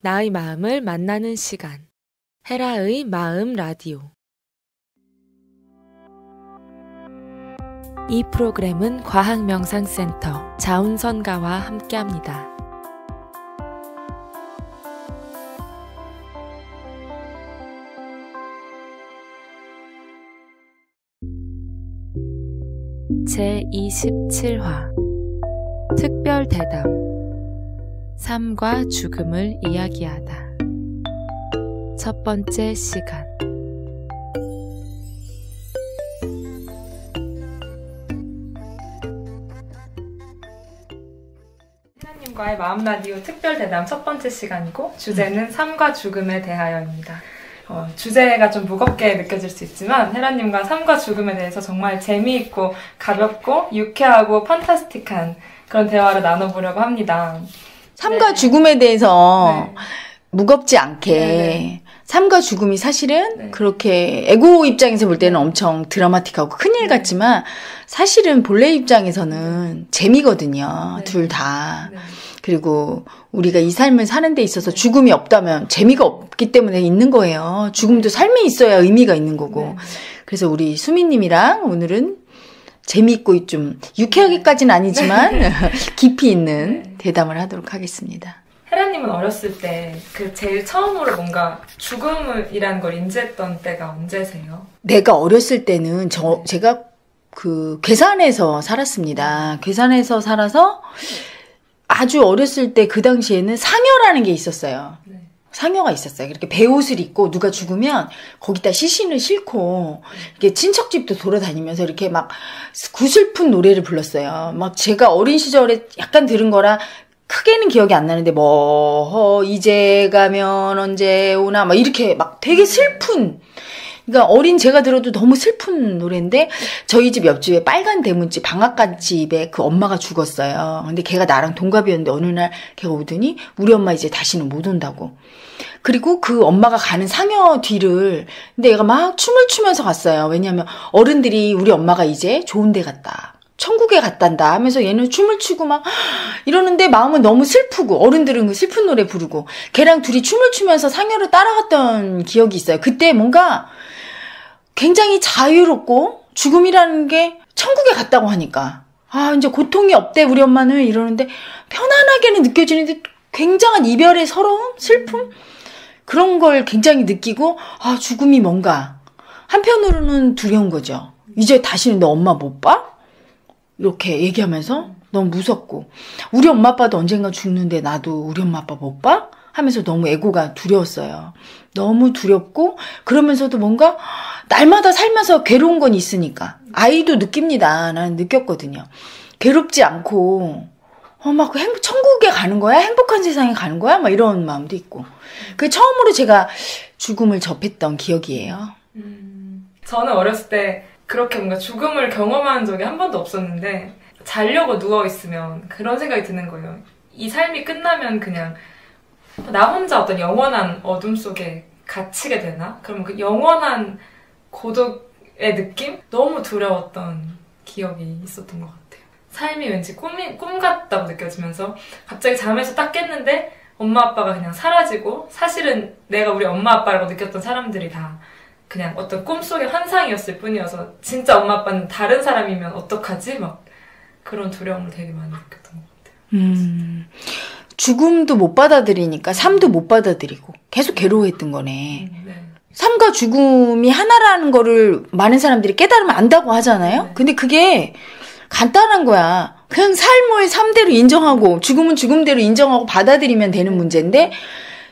나의 마음을 만나는 시간. 헤라의 마음 라디오. 이 프로그램은 과학명상센터 자운선가와 함께합니다. 제27화 특별대담. 삶과 죽음을 이야기하다. 첫 번째 시간. 하나님과의 마음 라디오 특별 대담 첫 번째 시간이고, 주제는 삶과 죽음에 대하여입니다. 주제가 좀 무겁게 느껴질 수 있지만 헤라님과 삶과 죽음에 대해서 정말 재미있고 가볍고 유쾌하고 판타스틱한 그런 대화를 나눠보려고 합니다. 삶과 네. 죽음에 대해서 네. 무겁지 않게 네. 삶과 죽음이 사실은 네. 그렇게 에고 입장에서 볼 때는 엄청 드라마틱하고 큰일 같지만 사실은 본래 입장에서는 재미거든요. 네. 둘 다. 네. 그리고 우리가 이 삶을 사는 데 있어서 죽음이 없다면 재미가 없기 때문에 있는 거예요. 죽음도 삶이 있어야 의미가 있는 거고. 네. 그래서 우리 수미님이랑 오늘은 재미있고 좀 유쾌하기까지는 아니지만 깊이 있는 네. 대담을 하도록 하겠습니다. 헤라님은 어렸을 때 그 제일 처음으로 뭔가 죽음이라는 걸 인지했던 때가 언제세요? 내가 어렸을 때는 제가 그 괴산에서 살았습니다. 괴산에서 살아서 아주 어렸을 때 그 당시에는 상여라는 게 있었어요. 네. 상여가 있었어요. 이렇게 배옷을 입고 누가 죽으면 거기다 시신을 싣고 이렇게 친척집도 돌아다니면서 이렇게 막 구슬픈 노래를 불렀어요. 막 제가 어린 시절에 약간 들은 거라 크게는 기억이 안 나는데 이제 가면 언제 오나 막 이렇게 막 되게 슬픈, 그러니까 어린 제가 들어도 너무 슬픈 노래인데 저희 집 옆집에 빨간 대문집 방앗간집에 그 엄마가 죽었어요. 근데 걔가 나랑 동갑이었는데 어느 날 걔가 오더니 우리 엄마 이제 다시는 못 온다고. 그리고 그 엄마가 가는 상여 뒤를 근데 얘가 막 춤을 추면서 갔어요. 왜냐하면 어른들이 우리 엄마가 이제 좋은 데 갔다, 천국에 갔단다 하면서 얘는 춤을 추고 막 이러는데 마음은 너무 슬프고 어른들은 그 슬픈 노래 부르고 걔랑 둘이 춤을 추면서 상여를 따라갔던 기억이 있어요. 그때 뭔가 굉장히 자유롭고 죽음이라는 게 천국에 갔다고 하니까 이제 고통이 없대 우리 엄마는 이러는데 편안하게는 느껴지는데 굉장한 이별의 서러움, 슬픔 그런 걸 굉장히 느끼고 죽음이 뭔가 한편으로는 두려운 거죠. 이제 다시는 너 엄마 못 봐? 이렇게 얘기하면서 너무 무섭고 우리 엄마 아빠도 언젠가 죽는데 나도 우리 엄마 아빠 못 봐? 하면서 너무 에고가 두려웠어요. 너무 두렵고 그러면서도 뭔가 날마다 살면서 괴로운 건 있으니까 아이도 느낍니다. 나는 느꼈거든요. 괴롭지 않고 막 천국에 가는 거야? 행복한 세상에 가는 거야? 막 이런 마음도 있고 그게 처음으로 제가 죽음을 접했던 기억이에요. 저는 어렸을 때 그렇게 뭔가 죽음을 경험한 적이 한 번도 없었는데 자려고 누워있으면 그런 생각이 드는 거예요. 이 삶이 끝나면 그냥 나 혼자 어떤 영원한 어둠 속에 갇히게 되나? 그러면 그 영원한 고독의 느낌? 너무 두려웠던 기억이 있었던 것 같아요. 삶이 왠지 꿈 같다고 느껴지면서 갑자기 잠에서 딱 깼는데 엄마 아빠가 그냥 사라지고 사실은 내가 우리 엄마 아빠라고 느꼈던 사람들이 다 그냥 어떤 꿈속의 환상이었을 뿐이어서 진짜 엄마 아빠는 다른 사람이면 어떡하지? 막 그런 두려움을 되게 많이 느꼈던 것 같아요. 죽음도 못 받아들이니까 삶도 못 받아들이고 계속 괴로워했던 거네. 네. 삶과 죽음이 하나라는 거를 많은 사람들이 깨달으면 안다고 하잖아요. 네. 근데 그게 간단한 거야. 그냥 삶을 삶대로 인정하고 죽음은 죽음대로 인정하고 받아들이면 되는 문제인데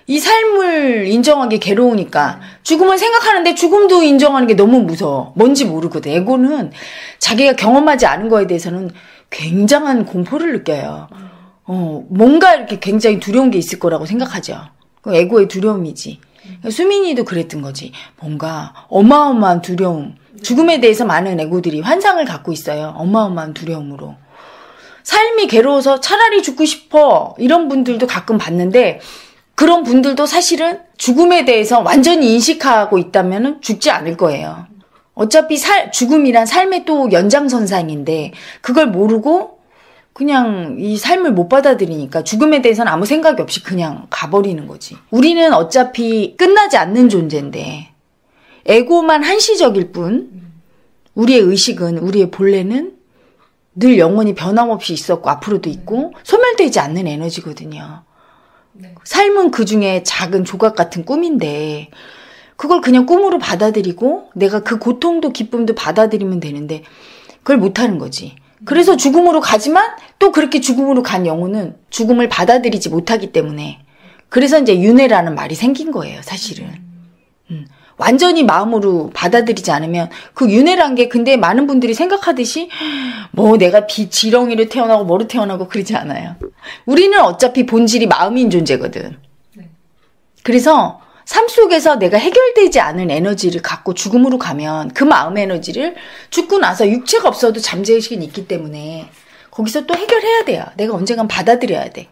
이 삶을 인정하기 괴로우니까 죽음을 생각하는데 죽음도 인정하는 게 너무 무서워. 뭔지 모르거든. 에고는 자기가 경험하지 않은 거에 대해서는 굉장한 공포를 느껴요. 뭔가 이렇게 굉장히 두려운 게 있을 거라고 생각하죠. 그 에고의 두려움이지. 수민이도 그랬던 거지. 뭔가 어마어마한 두려움. 죽음에 대해서 많은 에고들이 환상을 갖고 있어요. 어마어마한 두려움으로. 삶이 괴로워서 차라리 죽고 싶어. 이런 분들도 가끔 봤는데 그런 분들도 사실은 죽음에 대해서 완전히 인식하고 있다면 죽지 않을 거예요. 어차피 죽음이란 삶의 또 연장선상인데 그걸 모르고 그냥 이 삶을 못 받아들이니까 죽음에 대해서는 아무 생각이 없이 그냥 가버리는 거지. 우리는 어차피 끝나지 않는 존재인데 에고만 한시적일 뿐 우리의 의식은, 우리의 본래는 늘 영원히 변함없이 있었고 앞으로도 있고 소멸되지 않는 에너지거든요. 네. 삶은 그중에 작은 조각 같은 꿈인데 그걸 그냥 꿈으로 받아들이고 내가 그 고통도 기쁨도 받아들이면 되는데 그걸 못하는 거지. 그래서 죽음으로 가지만 또 그렇게 죽음으로 간 영혼은 죽음을 받아들이지 못하기 때문에 그래서 이제 윤회라는 말이 생긴 거예요, 사실은. 완전히 마음으로 받아들이지 않으면 그 윤회란 게 근데 많은 분들이 생각하듯이 뭐 내가 지렁이로 태어나고 뭐로 태어나고 그러지 않아요. 우리는 어차피 본질이 마음인 존재거든. 네. 그래서 삶 속에서 내가 해결되지 않은 에너지를 갖고 죽음으로 가면 그 마음 에너지를 죽고 나서 육체가 없어도 잠재의식은 있기 때문에 거기서 또 해결해야 돼요. 내가 언젠간 받아들여야 돼.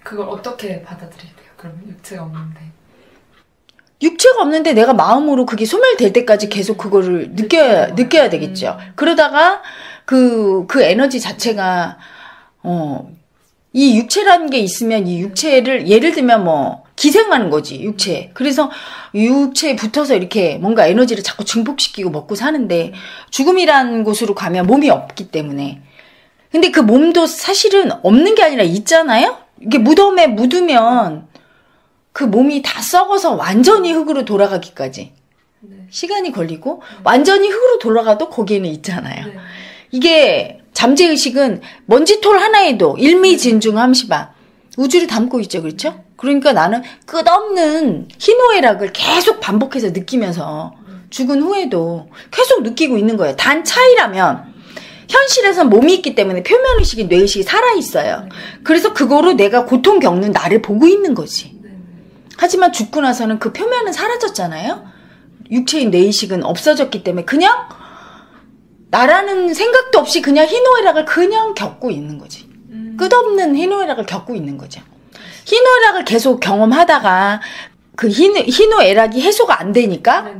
그걸 어떻게 받아들여야 돼요? 그러면 육체가 없는데. 육체가 없는데 내가 마음으로 그게 소멸될 때까지 계속 그거를 느껴야 되겠죠. 그러다가 그 에너지 자체가, 이 육체라는 게 있으면 이 육체를, 예를 들면 뭐, 기생하는 거지, 육체. 그래서 육체에 붙어서 이렇게 뭔가 에너지를 자꾸 증폭시키고 먹고 사는데, 죽음이라는 곳으로 가면 몸이 없기 때문에. 근데 그 몸도 사실은 없는 게 아니라 있잖아요? 이게 무덤에 묻으면, 그 몸이 다 썩어서 완전히 흙으로 돌아가기까지 네. 시간이 걸리고 완전히 흙으로 돌아가도 거기에는 있잖아요. 네. 이게 잠재의식은 먼지톨 하나에도 일미진중함시바 우주를 담고 있죠. 그렇죠? 그러니까 나는 끝없는 희노애락을 계속 반복해서 느끼면서 죽은 후에도 계속 느끼고 있는 거예요. 단 차이라면 현실에선 몸이 있기 때문에 표면의식이 뇌의식이 살아있어요. 그래서 그거로 내가 고통 겪는 나를 보고 있는 거지. 하지만 죽고 나서는 그 표면은 사라졌잖아요. 육체인 뇌의식은 없어졌기 때문에 그냥 나라는 생각도 없이 그냥 희노애락을 그냥 겪고 있는 거지. 끝없는 희노애락을 겪고 있는 거죠. 희노애락을 계속 경험하다가 그 희노애락이 해소가 안 되니까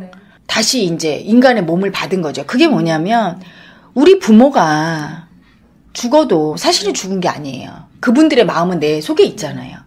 다시 이제 인간의 몸을 받은 거죠. 그게 뭐냐면 우리 부모가 죽어도 사실은 죽은 게 아니에요. 그분들의 마음은 내 속에 있잖아요.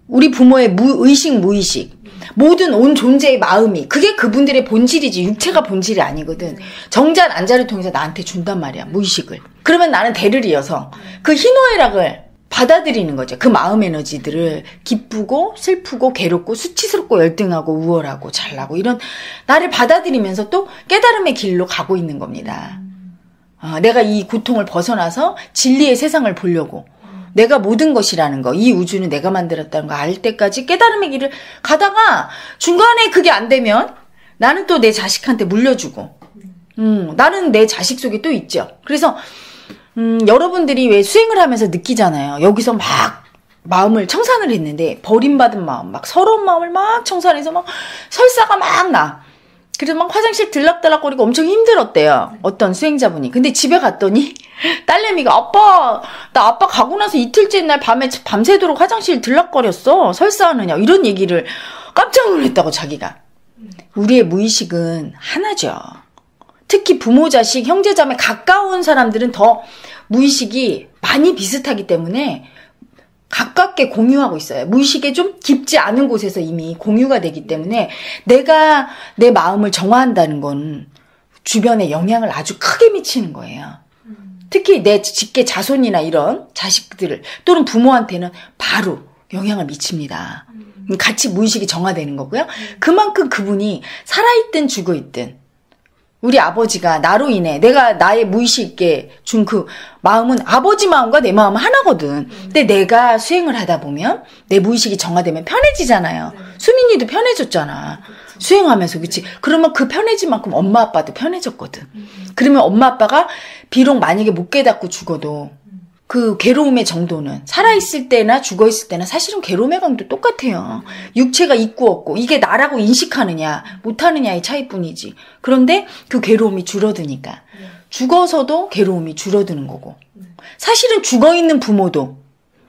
우리 부모의 의식, 무의식, 모든 온 존재의 마음이 그게 그분들의 본질이지 육체가 본질이 아니거든. 정자 난자를 통해서 나한테 준단 말이야, 무의식을. 그러면 나는 대를 이어서 그 희노애락을 받아들이는 거죠. 그 마음 에너지들을 기쁘고 슬프고 괴롭고 수치스럽고 열등하고 우월하고 잘나고 이런 나를 받아들이면서 또 깨달음의 길로 가고 있는 겁니다. 내가 이 고통을 벗어나서 진리의 세상을 보려고 내가 모든 것이라는 거, 이 우주는 내가 만들었다는 거 알 때까지 깨달음의 길을 가다가 중간에 그게 안 되면 나는 또 내 자식한테 물려주고 나는 내 자식 속에 또 있죠. 그래서 여러분들이 왜 수행을 하면서 느끼잖아요. 여기서 막 마음을 청산을 했는데 버림받은 마음, 막 서러운 마음을 막 청산해서 막 설사가 막 나. 그래서 막 화장실 들락달락거리고 엄청 힘들었대요. 어떤 수행자분이. 근데 집에 갔더니 딸내미가 나 아빠 가고 나서 이틀째 날 밤새도록 화장실 들락거렸어. 설사하느냐. 이런 얘기를 깜짝 놀랐다고 자기가. 우리의 무의식은 하나죠. 특히 부모, 자식, 형제, 자매 가까운 사람들은 더 무의식이 많이 비슷하기 때문에 가깝게 공유하고 있어요. 무의식에 좀 깊지 않은 곳에서 이미 공유가 되기 때문에 내가 내 마음을 정화한다는 건 주변에 영향을 아주 크게 미치는 거예요. 특히 내 직계 자손이나 이런 자식들 또는 부모한테는 바로 영향을 미칩니다. 같이 무의식이 정화되는 거고요. 그만큼 그분이 살아있든 죽어있든 우리 아버지가 나로 인해 내가 나의 무의식에 준 그 마음은 아버지 마음과 내 마음은 하나거든. 근데 내가 수행을 하다 보면 내 무의식이 정화되면 편해지잖아요. 수민이도 편해졌잖아. 수행하면서 그치? 그러면 그 편해진 만큼 엄마 아빠도 편해졌거든. 그러면 엄마 아빠가 비록 만약에 못 깨닫고 죽어도 그 괴로움의 정도는 살아있을 때나 죽어있을 때나 사실은 괴로움의 강도 똑같아요. 육체가 있고 없고 이게 나라고 인식하느냐 못하느냐의 차이뿐이지. 그런데 그 괴로움이 줄어드니까 죽어서도 괴로움이 줄어드는 거고 사실은 죽어있는 부모도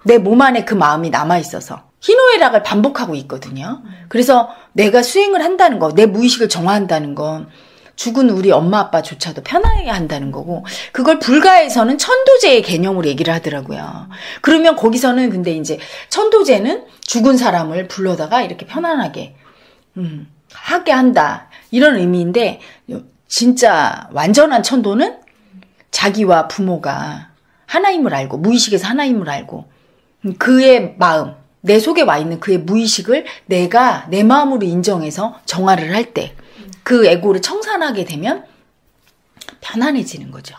내 몸 안에 그 마음이 남아있어서 희노애락을 반복하고 있거든요. 그래서 내가 수행을 한다는 거, 내 무의식을 정화한다는 건 죽은 우리 엄마 아빠조차도 편하게 한다는 거고, 그걸 불가에서는 천도제의 개념으로 얘기를 하더라고요. 그러면 거기서는 근데 이제 천도제는 죽은 사람을 불러다가 이렇게 편안하게 하게 한다, 이런 의미인데, 진짜 완전한 천도는 자기와 부모가 하나임을 알고, 무의식에서 하나임을 알고, 그의 마음, 내 속에 와 있는 그의 무의식을 내가 내 마음으로 인정해서 정화를 할 때, 그 에고를 청산하게 되면 편안해지는 거죠.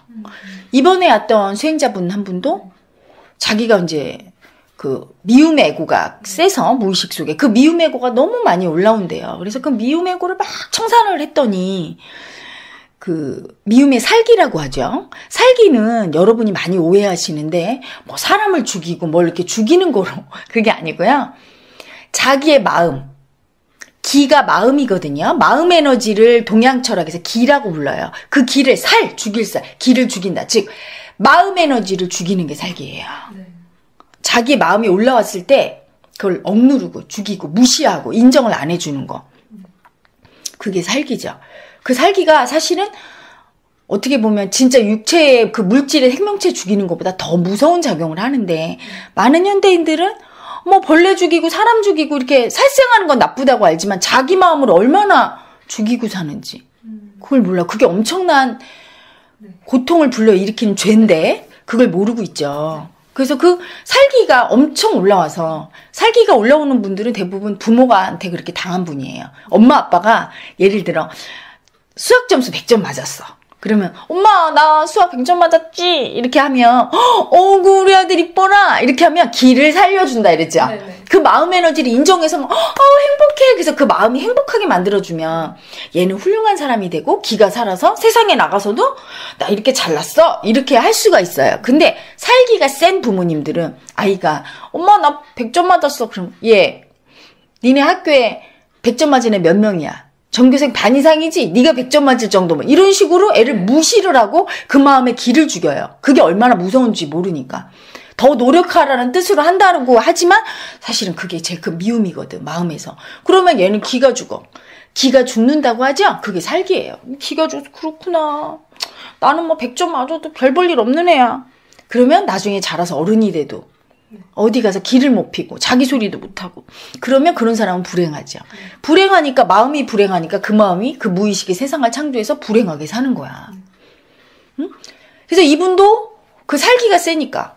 이번에 왔던 수행자분 한 분도 자기가 이제 그 미움의 에고가 세서 무의식 속에 그 미움의 에고가 너무 많이 올라온대요. 그래서 그 미움의 에고를 막 청산을 했더니 그 미움의 살기라고 하죠. 살기는 여러분이 많이 오해하시는데 뭐 사람을 죽이고 뭘 이렇게 죽이는 거로 그게 아니고요. 자기의 마음, 기가 마음이거든요. 마음 에너지를 동양 철학에서 기라고 불러요. 그 기를 죽일 살, 기를 죽인다. 즉 마음 에너지를 죽이는 게 살기예요. 네. 자기 마음이 올라왔을 때 그걸 억누르고 죽이고 무시하고 인정을 안 해주는 거. 그게 살기죠. 그 살기가 사실은 어떻게 보면 진짜 육체의 그 물질의 생명체 죽이는 것보다 더 무서운 작용을 하는데, 많은 현대인들은 뭐 벌레 죽이고 사람 죽이고 이렇게 살생하는 건 나쁘다고 알지만 자기 마음을 얼마나 죽이고 사는지 그걸 몰라. 그게 엄청난 고통을 불러일으키는 죄인데 그걸 모르고 있죠. 그래서 그 살기가 엄청 올라와서, 살기가 올라오는 분들은 대부분 부모가한테 그렇게 당한 분이에요. 엄마 아빠가 예를 들어 수학 점수 100점 맞았어. 그러면 엄마 나 수학 100점 맞았지? 이렇게 하면 어구 우리 아들 이뻐라 이렇게 하면 기를 살려준다 이랬죠. 네네. 그 마음 에너지를 인정해서 행복해. 그래서 그 마음이 행복하게 만들어주면 얘는 훌륭한 사람이 되고 기가 살아서 세상에 나가서도 나 이렇게 잘났어 이렇게 할 수가 있어요. 근데 살기가 센 부모님들은 아이가 엄마 나 100점 맞았어. 그럼 니네 학교에 100점 맞은 애 몇 명이야? 전교생 반 이상이지? 네가 100점 맞을 정도면. 이런 식으로 애를 무시를 하고 그 마음에 기를 죽여요. 그게 얼마나 무서운지 모르니까. 더 노력하라는 뜻으로 한다고 하지만 사실은 그게 제 그 미움이거든, 마음에서. 그러면 얘는 기가 죽어. 기가 죽는다고 하죠? 그게 살기예요. 기가 죽어서 그렇구나. 나는 뭐 100점 맞아도 별 볼 일 없는 애야. 그러면 나중에 자라서 어른이 돼도 어디 가서 기를 못 피고 자기 소리도 못하고 그러면 그런 사람은 불행하죠. 불행하니까, 마음이 불행하니까 그 마음이 그 무의식의 세상을 창조해서 불행하게 사는 거야. 응? 그래서 이분도 그 살기가 세니까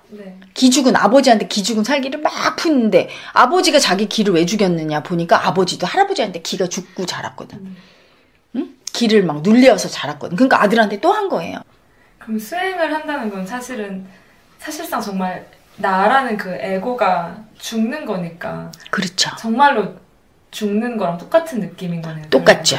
기죽은 아버지한테 기죽은 살기를 막 푸는데, 아버지가 자기 기를 왜 죽였느냐 보니까 아버지도 할아버지한테 기가 죽고 자랐거든. 응? 기를 막 눌려서 자랐거든. 그러니까 아들한테 또 한 거예요. 그럼 수행을 한다는 건 사실상 정말 나라는 그 에고가 죽는 거니까. 그렇죠. 정말로 죽는 거랑 똑같은 느낌인 거네요. 똑같죠.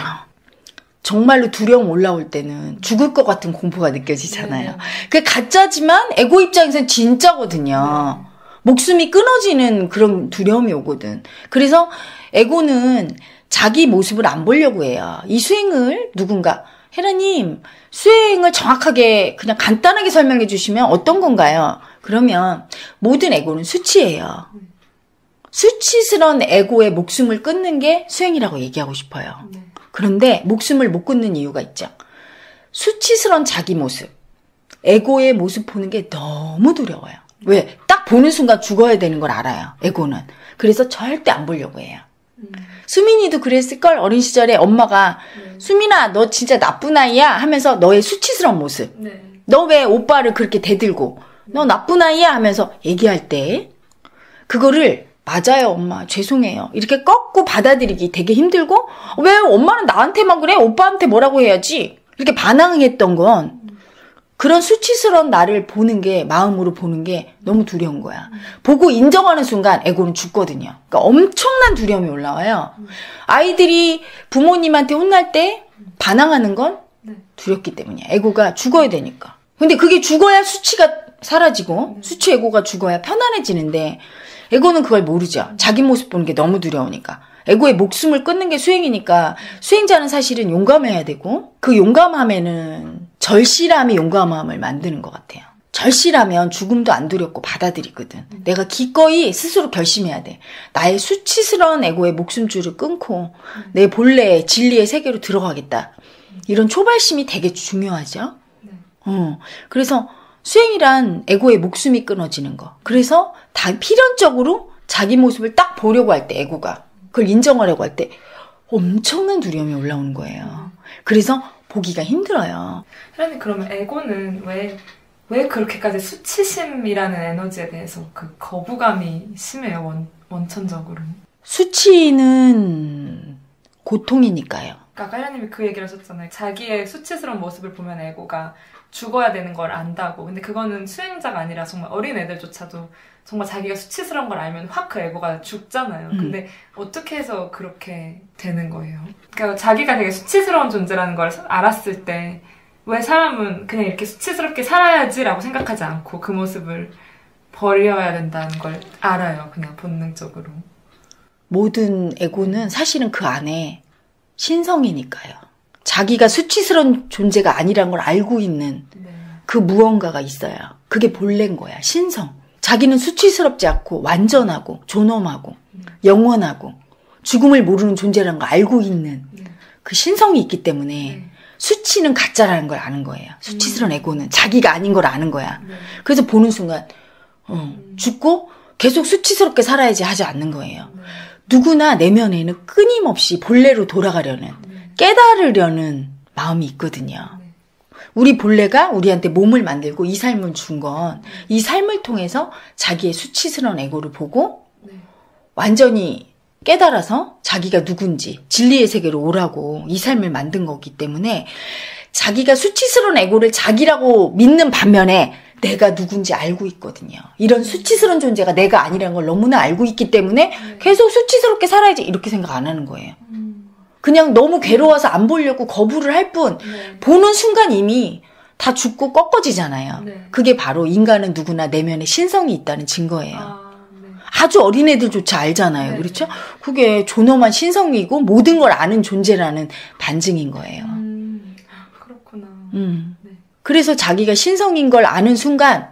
정말로 두려움 올라올 때는 죽을 것 같은 공포가 느껴지잖아요. 그게 가짜지만 에고 입장에서는 진짜거든요. 목숨이 끊어지는 그런 두려움이 오거든. 그래서 에고는 자기 모습을 안 보려고 해요. 이 수행을 누군가, 헤라님 수행을 정확하게 그냥 간단하게 설명해 주시면 어떤 건가요? 그러면 모든 에고는 수치예요. 수치스러운 에고의 목숨을 끊는 게 수행이라고 얘기하고 싶어요. 그런데 목숨을 못 끊는 이유가 있죠. 수치스러운 자기 모습, 에고의 모습 보는 게 너무 두려워요. 왜? 딱 보는 순간 죽어야 되는 걸 알아요, 에고는. 그래서 절대 안 보려고 해요. 수민이도 그랬을걸? 어린 시절에 엄마가 수민아 너 진짜 나쁜 아이야 하면서 너의 수치스러운 모습, 너 왜 오빠를 그렇게 대들고 너 나쁜 아이야 하면서 얘기할 때 그거를 맞아요 엄마 죄송해요 이렇게 꺾고 받아들이기 되게 힘들고, 왜 엄마는 나한테만 그래? 오빠한테 뭐라고 해야지 이렇게 반항했던 건 그런 수치스러운 나를 보는 게, 마음으로 보는 게 너무 두려운 거야. 보고 인정하는 순간 에고는 죽거든요. 그러니까 엄청난 두려움이 올라와요. 아이들이 부모님한테 혼날 때 반항하는 건 두렵기 때문이야. 에고가 죽어야 되니까. 근데 그게 죽어야 수치가 사라지고 수치 에고가 죽어야 편안해지는데 에고는 그걸 모르죠. 자기 모습 보는 게 너무 두려우니까. 에고의 목숨을 끊는 게 수행이니까 수행자는 사실은 용감해야 되고, 그 용감함에는 절실함이 용감함을 만드는 것 같아요. 절실하면 죽음도 안 두렵고 받아들이거든. 내가 기꺼이 스스로 결심해야 돼. 나의 수치스러운 에고의 목숨줄을 끊고 내 본래의 진리의 세계로 들어가겠다. 이런 초발심이 되게 중요하죠. 그래서 수행이란 에고의 목숨이 끊어지는 거. 그래서 다 필연적으로 자기 모습을 딱 보려고 할 때 에고가 그걸 인정하려고 할 때 엄청난 두려움이 올라오는 거예요. 그래서 보기가 힘들어요. 혜란이 그러면 에고는 왜 그렇게까지 수치심이라는 에너지에 대해서 그 거부감이 심해요, 원천적으로? 수치는 고통이니까요. 아까 혜란님이 그 얘기를 하셨잖아요. 자기의 수치스러운 모습을 보면 에고가 죽어야 되는 걸 안다고. 근데 그거는 수행자가 아니라 정말 어린 애들조차도 정말 자기가 수치스러운 걸 알면 확 그 에고가 죽잖아요. 근데 어떻게 해서 그렇게 되는 거예요? 그러니까 자기가 되게 수치스러운 존재라는 걸 알았을 때 왜 사람은 그냥 이렇게 수치스럽게 살아야지라고 생각하지 않고 그 모습을 버려야 된다는 걸 알아요. 그냥 본능적으로. 모든 에고는 사실은 그 안에 신성이니까요. 자기가 수치스러운 존재가 아니라는 걸 알고 있는 그 무언가가 있어요. 그게 본래인 거야. 신성. 자기는 수치스럽지 않고 완전하고 존엄하고 영원하고 죽음을 모르는 존재라는 걸 알고 있는 그 신성이 있기 때문에 수치는 가짜라는 걸 아는 거예요. 수치스러운 에고는 자기가 아닌 걸 아는 거야. 그래서 보는 순간 죽고 계속 수치스럽게 살아야지 하지 않는 거예요. 누구나 내면에는 끊임없이 본래로 돌아가려는 깨달으려는 마음이 있거든요. 우리 본래가 우리한테 몸을 만들고 이 삶을 준 건 이 삶을 통해서 자기의 수치스러운 에고를 보고 완전히 깨달아서 자기가 누군지 진리의 세계로 오라고 이 삶을 만든 거기 때문에 자기가 수치스러운 에고를 자기라고 믿는 반면에 내가 누군지 알고 있거든요. 이런 수치스러운 존재가 내가 아니라는 걸 너무나 알고 있기 때문에 계속 수치스럽게 살아야지 이렇게 생각 안 하는 거예요. 그냥 너무 괴로워서 안 보려고 거부를 할 뿐 보는 순간 이미 다 죽고 꺾어지잖아요. 그게 바로 인간은 누구나 내면에 신성이 있다는 증거예요. 아주 어린애들조차 알잖아요. 그렇죠? 그게 존엄한 신성이고 모든 걸 아는 존재라는 반증인 거예요. 그렇구나. 그래서 자기가 신성인 걸 아는 순간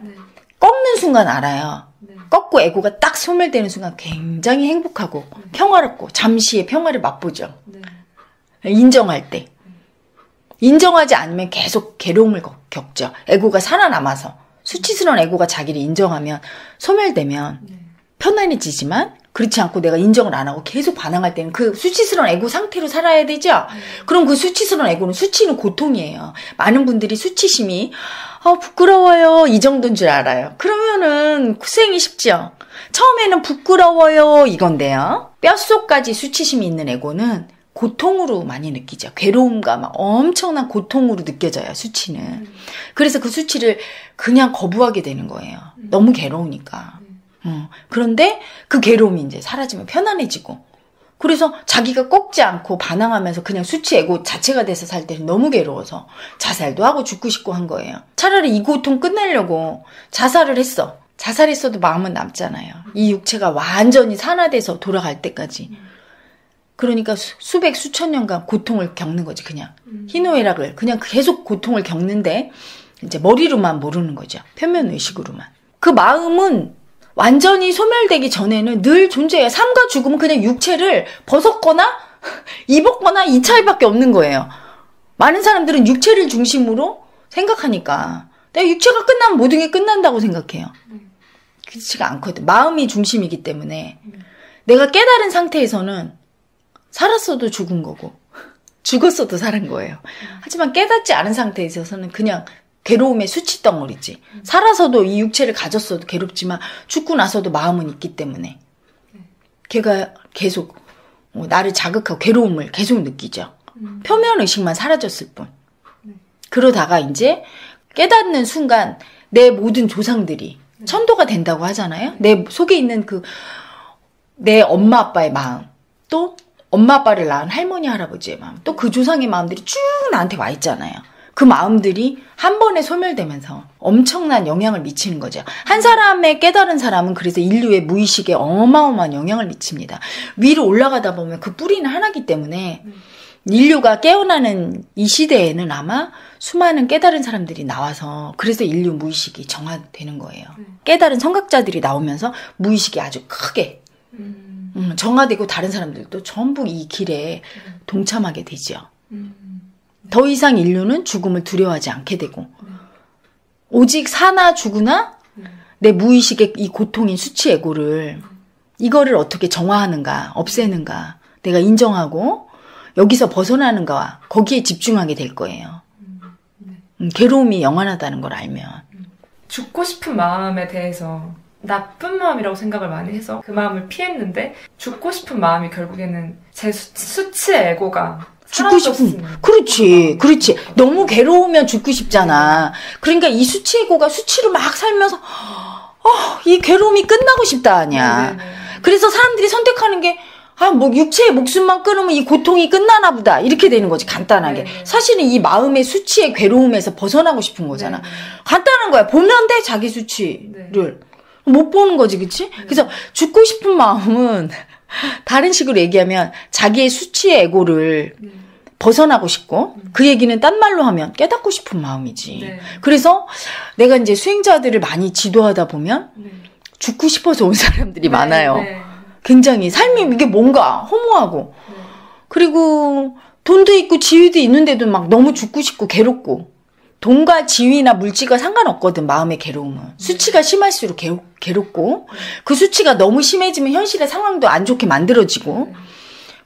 꺾는 순간 알아요. 꺾고 에고가 딱 소멸되는 순간 굉장히 행복하고 평화롭고 잠시의 평화를 맛보죠. 인정할 때. 인정하지 않으면 계속 괴로움을 겪죠. 에고가 살아남아서. 수치스러운 에고가 자기를 인정하면 소멸되면 편안해지지만 그렇지 않고 내가 인정을 안 하고 계속 반항할 때는 그 수치스러운 에고 상태로 살아야 되죠. 그럼 그 수치스러운 에고는 수치는 고통이에요. 많은 분들이 수치심이 부끄러워요 이 정도인 줄 알아요. 그러면은 수행이 쉽죠. 처음에는 부끄러워요 이건데요. 뼛속까지 수치심이 있는 에고는 고통으로 많이 느끼죠. 괴로움과 막 엄청난 고통으로 느껴져요, 수치는. 그래서 그 수치를 그냥 거부하게 되는 거예요. 너무 괴로우니까. 그런데 그 괴로움이 이제 사라지면 편안해지고. 그래서 자기가 꺾지 않고 반항하면서 그냥 수치 에고 자체가 돼서 살 때는 너무 괴로워서 자살도 하고 죽고 싶고 한 거예요. 차라리 이 고통 끝내려고 자살을 했어. 자살했어도 마음은 남잖아요. 이 육체가 완전히 산화돼서 돌아갈 때까지. 그러니까 수백 수천 년간 고통을 겪는 거지 그냥. 희노애락을 그냥 계속 고통을 겪는데 이제 머리로만 모르는 거죠. 표면 의식으로만. 그 마음은 완전히 소멸되기 전에는 늘 존재해요. 삶과 죽음은 그냥 육체를 벗었거나 입었거나 이 차이밖에 없는 거예요. 많은 사람들은 육체를 중심으로 생각하니까 내가 육체가 끝나면 모든 게 끝난다고 생각해요. 그렇지가 않거든. 마음이 중심이기 때문에 내가 깨달은 상태에서는 살았어도 죽은 거고 죽었어도 살은 거예요. 하지만 깨닫지 않은 상태에 있어서는 그냥 괴로움의 수치덩어리지. 살아서도 이 육체를 가졌어도 괴롭지만 죽고 나서도 마음은 있기 때문에 걔가 계속 나를 자극하고 괴로움을 계속 느끼죠. 표면 의식만 사라졌을 뿐. 그러다가 이제 깨닫는 순간 내 모든 조상들이 천도가 된다고 하잖아요. 내 속에 있는 내 엄마 아빠의 마음 또 엄마 아빠를 낳은 할머니 할아버지의 마음 또 그 조상의 마음들이 쭉 나한테 와 있잖아요. 그 마음들이 한 번에 소멸되면서 엄청난 영향을 미치는 거죠. 한 사람의 깨달은 사람은 그래서 인류의 무의식에 어마어마한 영향을 미칩니다. 위로 올라가다 보면 그 뿌리는 하나이기 때문에 인류가 깨어나는 이 시대에는 아마 수많은 깨달은 사람들이 나와서 그래서 인류 무의식이 정화되는 거예요. 깨달은 성각자들이 나오면서 무의식이 아주 크게 정화되고 다른 사람들도 전부 이 길에 동참하게 되죠. 더 이상 인류는 죽음을 두려워하지 않게 되고 오직 사나 죽으나 내 무의식의 이 고통인 수치 에고를 이거를 어떻게 정화하는가 없애는가 내가 인정하고 여기서 벗어나는가 거기에 집중하게 될 거예요. 괴로움이 영원하다는 걸 알면. 죽고 싶은 마음에 대해서 나쁜 마음이라고 생각을 많이 해서 그 마음을 피했는데 죽고 싶은 마음이 결국에는 제 수치 에고가 죽고 싶은 그렇지 그렇지 너무 괴로우면 죽고 싶잖아. 그러니까 이 수치 에고가 수치로 막 살면서 이 괴로움이 끝나고 싶다 하냐. 그래서 사람들이 선택하는 게 뭐 육체의 목숨만 끊으면 이 고통이 끝나나 보다 이렇게 되는 거지 간단하게. 사실은 이 마음의 수치의 괴로움에서 벗어나고 싶은 거잖아. 간단한 거야. 보면 돼 자기 수치를. 못 보는 거지 그치? 그래서 죽고 싶은 마음은 다른 식으로 얘기하면 자기의 수치의 에고를 벗어나고 싶고 그 얘기는 딴 말로 하면 깨닫고 싶은 마음이지. 그래서 내가 이제 수행자들을 많이 지도하다 보면 죽고 싶어서 온 사람들이 많아요. 굉장히 삶이 이게 뭔가 허무하고 그리고 돈도 있고 지위도 있는데도 막 너무 죽고 싶고 괴롭고 돈과 지위나 물질과 상관없거든 마음의 괴로움은. 수치가 심할수록 괴롭고 그 수치가 너무 심해지면 현실의 상황도 안 좋게 만들어지고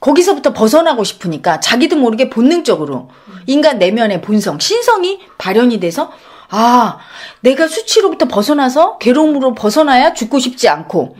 거기서부터 벗어나고 싶으니까 자기도 모르게 본능적으로 인간 내면의 본성, 신성이 발현이 돼서 내가 수치로부터 벗어나서 괴로움으로 벗어나야 죽고 싶지 않고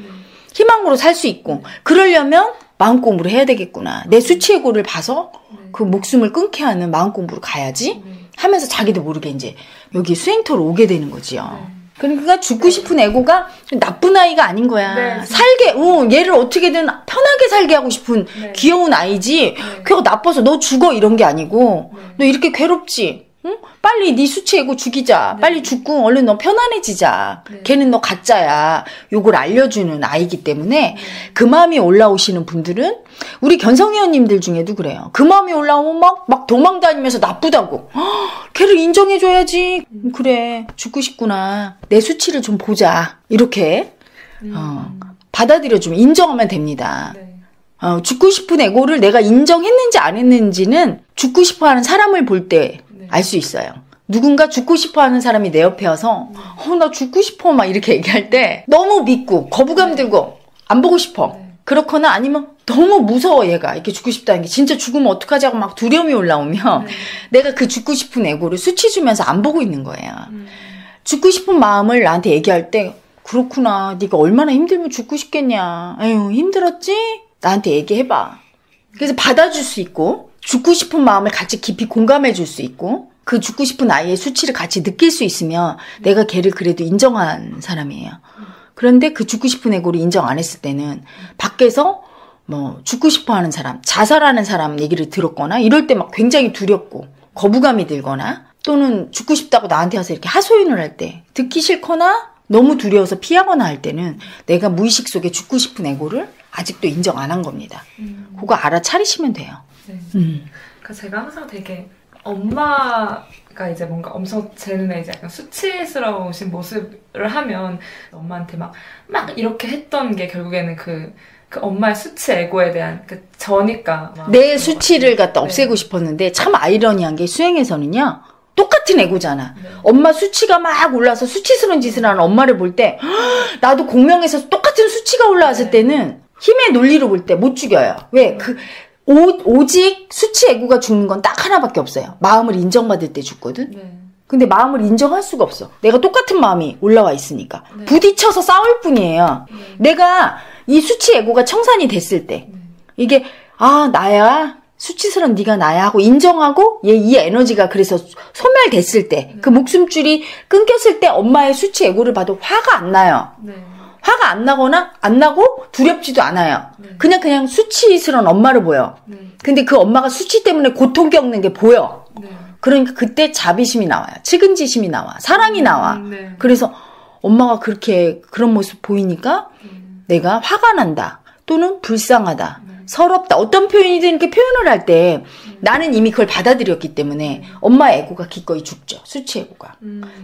희망으로 살 수 있고 그러려면 마음 공부를 해야 되겠구나. 내 수치 에고를 봐서 그 목숨을 끊게 하는 마음 공부로 가야지 하면서 자기도 모르게 이제 여기 수행터로 오게 되는 거지요. 그러니까 죽고 싶은 에고가 나쁜 아이가 아닌 거야. 살게, 얘를 어떻게든 편하게 살게 하고 싶은 귀여운 아이지. 걔가 나빠서 너 죽어 이런 게 아니고 너 이렇게 괴롭지. 응? 빨리 네 수치 에고 죽이자. 빨리 죽고 얼른 너 편안해지자. 걔는 너 가짜야. 요걸 알려주는 아이기 때문에 그 마음이 올라오시는 분들은 우리 견성회원님들 중에도 그래요. 그 마음이 올라오면 막 도망다니면서 나쁘다고. 걔를 인정해줘야지. 그래 죽고 싶구나. 내 수치를 좀 보자. 이렇게 받아들여주면 인정하면 됩니다. 죽고 싶은 에고를 내가 인정했는지 안 했는지는 죽고 싶어하는 사람을 볼 때 알 수 있어요. 누군가 죽고 싶어하는 사람이 내 옆에 와서 나 죽고 싶어 막 이렇게 얘기할 때 너무 믿고 거부감 들고 안 보고 싶어. 그렇거나 아니면 너무 무서워 얘가 이렇게 죽고 싶다는 게 진짜 죽으면 어떡하지 하고 막 두려움이 올라오면 내가 그 죽고 싶은 에고를 수치 주면서 안 보고 있는 거예요. 죽고 싶은 마음을 나한테 얘기할 때 그렇구나. 네가 얼마나 힘들면 죽고 싶겠냐. 에휴 힘들었지? 나한테 얘기해봐. 그래서 받아줄 수 있고 죽고 싶은 마음을 같이 깊이 공감해 줄 수 있고 그 죽고 싶은 아이의 수치를 같이 느낄 수 있으면 내가 걔를 그래도 인정한 사람이에요. 그런데 그 죽고 싶은 에고를 인정 안 했을 때는 밖에서 뭐 죽고 싶어 하는 사람, 자살하는 사람 얘기를 들었거나 이럴 때 막 굉장히 두렵고 거부감이 들거나 또는 죽고 싶다고 나한테 와서 이렇게 하소연을 할 때 듣기 싫거나 너무 두려워서 피하거나 할 때는 내가 무의식 속에 죽고 싶은 에고를 아직도 인정 안 한 겁니다. 그거 알아차리시면 돼요. 그러니까 제가 항상 되게 엄마가 이제 뭔가 엄청 제 눈에 이제 약간 수치스러우신 모습을 하면 엄마한테 막 이렇게 했던 게 결국에는 그 엄마의 수치 에고에 대한 그 저니까 내 수치를 갖다 없애고 싶었는데 참 아이러니한 게 수행에서는요 똑같은 에고잖아. 엄마 수치가 막 올라서 수치스러운 짓을 하는 엄마를 볼 때 나도 공명에서 똑같은 수치가 올라왔을 때는 힘의 논리로 볼 때 못 죽여요. 왜? 오직 수치 에고가 죽는 건 딱 하나밖에 없어요. 마음을 인정받을 때 죽거든. 근데 마음을 인정할 수가 없어. 내가 똑같은 마음이 올라와 있으니까. 부딪혀서 싸울 뿐이에요. 내가 이 수치 에고가 청산이 됐을 때 이게 나야 수치스러운 네가 나야 하고 인정하고 이 에너지가 그래서 소멸됐을 때 그 목숨줄이 끊겼을 때 엄마의 수치 에고를 봐도 화가 안 나요. 화가 안 나거나 안 나고 두렵지도 않아요. 그냥 수치스러운 엄마를 보여. 근데 그 엄마가 수치 때문에 고통 겪는 게 보여. 그러니까 그때 자비심이 나와요. 측은지심이 나와. 사랑이 나와. 그래서 엄마가 그런 모습 보이니까 내가 화가 난다. 또는 불쌍하다. 서럽다. 어떤 표현이든 이렇게 표현을 할 때 나는 이미 그걸 받아들였기 때문에 엄마의 에고가 기꺼이 죽죠. 수치 에고가.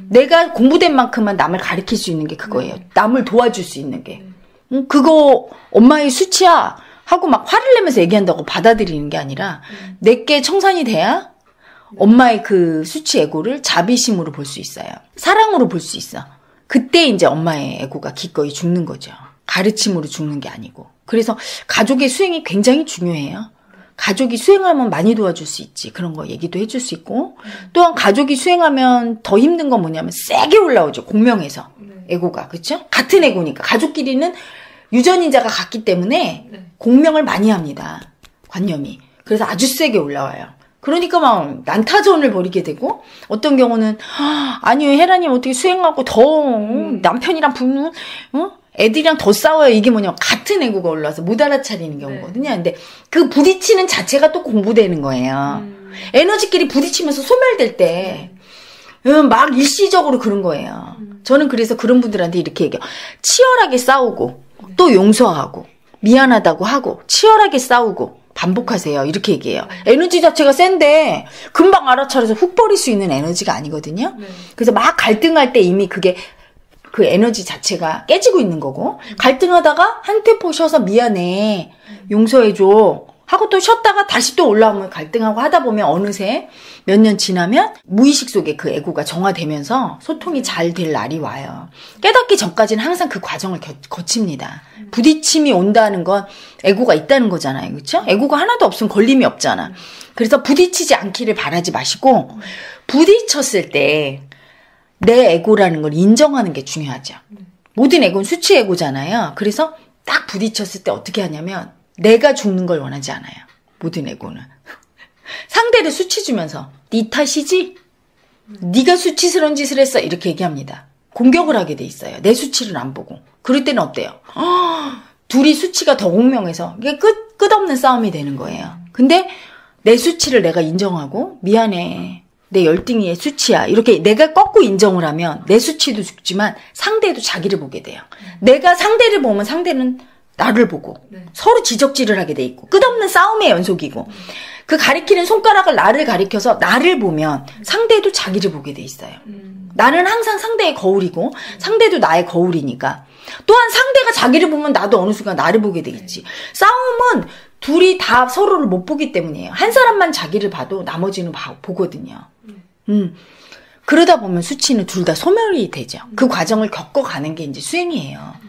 내가 공부된 만큼만 남을 가르칠 수 있는 게 그거예요. 남을 도와줄 수 있는 게. 그거 엄마의 수치야 하고 막 화를 내면서 얘기한다고 받아들이는 게 아니라 내게 청산이 돼야 엄마의 그 수치 애고를 자비심으로 볼 수 있어요. 사랑으로 볼 수 있어. 그때 이제 엄마의 애고가 기꺼이 죽는 거죠. 가르침으로 죽는 게 아니고. 그래서 가족의 수행이 굉장히 중요해요. 가족이 수행하면 많이 도와줄 수 있지. 그런 거 얘기도 해줄 수 있고. 또한 가족이 수행하면 더 힘든 건 뭐냐면 세게 올라오죠. 공명에서. 애고가. 그렇죠? 같은 애고니까. 가족끼리는 유전인자가 같기 때문에 공명을 많이 합니다. 관념이. 그래서 아주 세게 올라와요. 그러니까 막 난타전을 벌이게 되고 어떤 경우는 아니요 헤라님 어떻게 수행하고 더 남편이랑 부모 애들이랑 더 싸워요. 이게 뭐냐면 같은 애고가 올라와서 못 알아차리는 경우거든요. 근데 그 부딪히는 자체가 또 공부되는 거예요. 에너지끼리 부딪히면서 소멸될 때 막 일시적으로 그런 거예요. 저는 그래서 그런 분들한테 이렇게 얘기해요. 치열하게 싸우고 또 용서하고 미안하다고 하고 치열하게 싸우고 반복하세요. 이렇게 얘기해요. 에너지 자체가 센데 금방 알아차려서 훅 버릴 수 있는 에너지가 아니거든요. 그래서 막 갈등할 때 이미 그게 그 에너지 자체가 깨지고 있는 거고 갈등하다가 한 템포 쉬어서 미안해 용서해줘 하고 또 쉬었다가 다시 또 올라오면 갈등하고 하다 보면 어느새 몇 년 지나면 무의식 속에 그 애고가 정화되면서 소통이 잘 될 날이 와요. 깨닫기 전까지는 항상 그 과정을 거칩니다. 부딪힘이 온다는 건 애고가 있다는 거잖아요. 그렇죠? 애고가 하나도 없으면 걸림이 없잖아. 그래서 부딪히지 않기를 바라지 마시고 부딪혔을 때 내 애고라는 걸 인정하는 게 중요하죠. 모든 애고는 수치 애고잖아요. 그래서 딱 부딪혔을 때 어떻게 하냐면 내가 죽는 걸 원하지 않아요. 모든 애고는. 상대를 수치 주면서 네 탓이지? 네가 수치스러운 짓을 했어. 이렇게 얘기합니다. 공격을 하게 돼 있어요. 내 수치를 안 보고. 그럴 때는 어때요? 둘이 수치가 더 공명해서 이게 끝없는 싸움이 되는 거예요. 근데 내 수치를 내가 인정하고 미안해. 내 열등이의 수치야. 이렇게 내가 꺾고 인정을 하면 내 수치도 죽지만 상대도 자기를 보게 돼요. 내가 상대를 보면 상대는 나를 보고 서로 지적질을 하게 돼 있고 끝없는 싸움의 연속이고 그 가리키는 손가락을 나를 가리켜서 나를 보면 상대도 자기를 보게 돼 있어요. 나는 항상 상대의 거울이고 상대도 나의 거울이니까 또한 상대가 자기를 보면 나도 어느 순간 나를 보게 되겠지. 싸움은 둘이 다 서로를 못 보기 때문이에요. 한 사람만 자기를 봐도 나머지는 보거든요. 그러다 보면 수치는 둘 다 소멸이 되죠. 그 과정을 겪어가는 게 이제 수행이에요.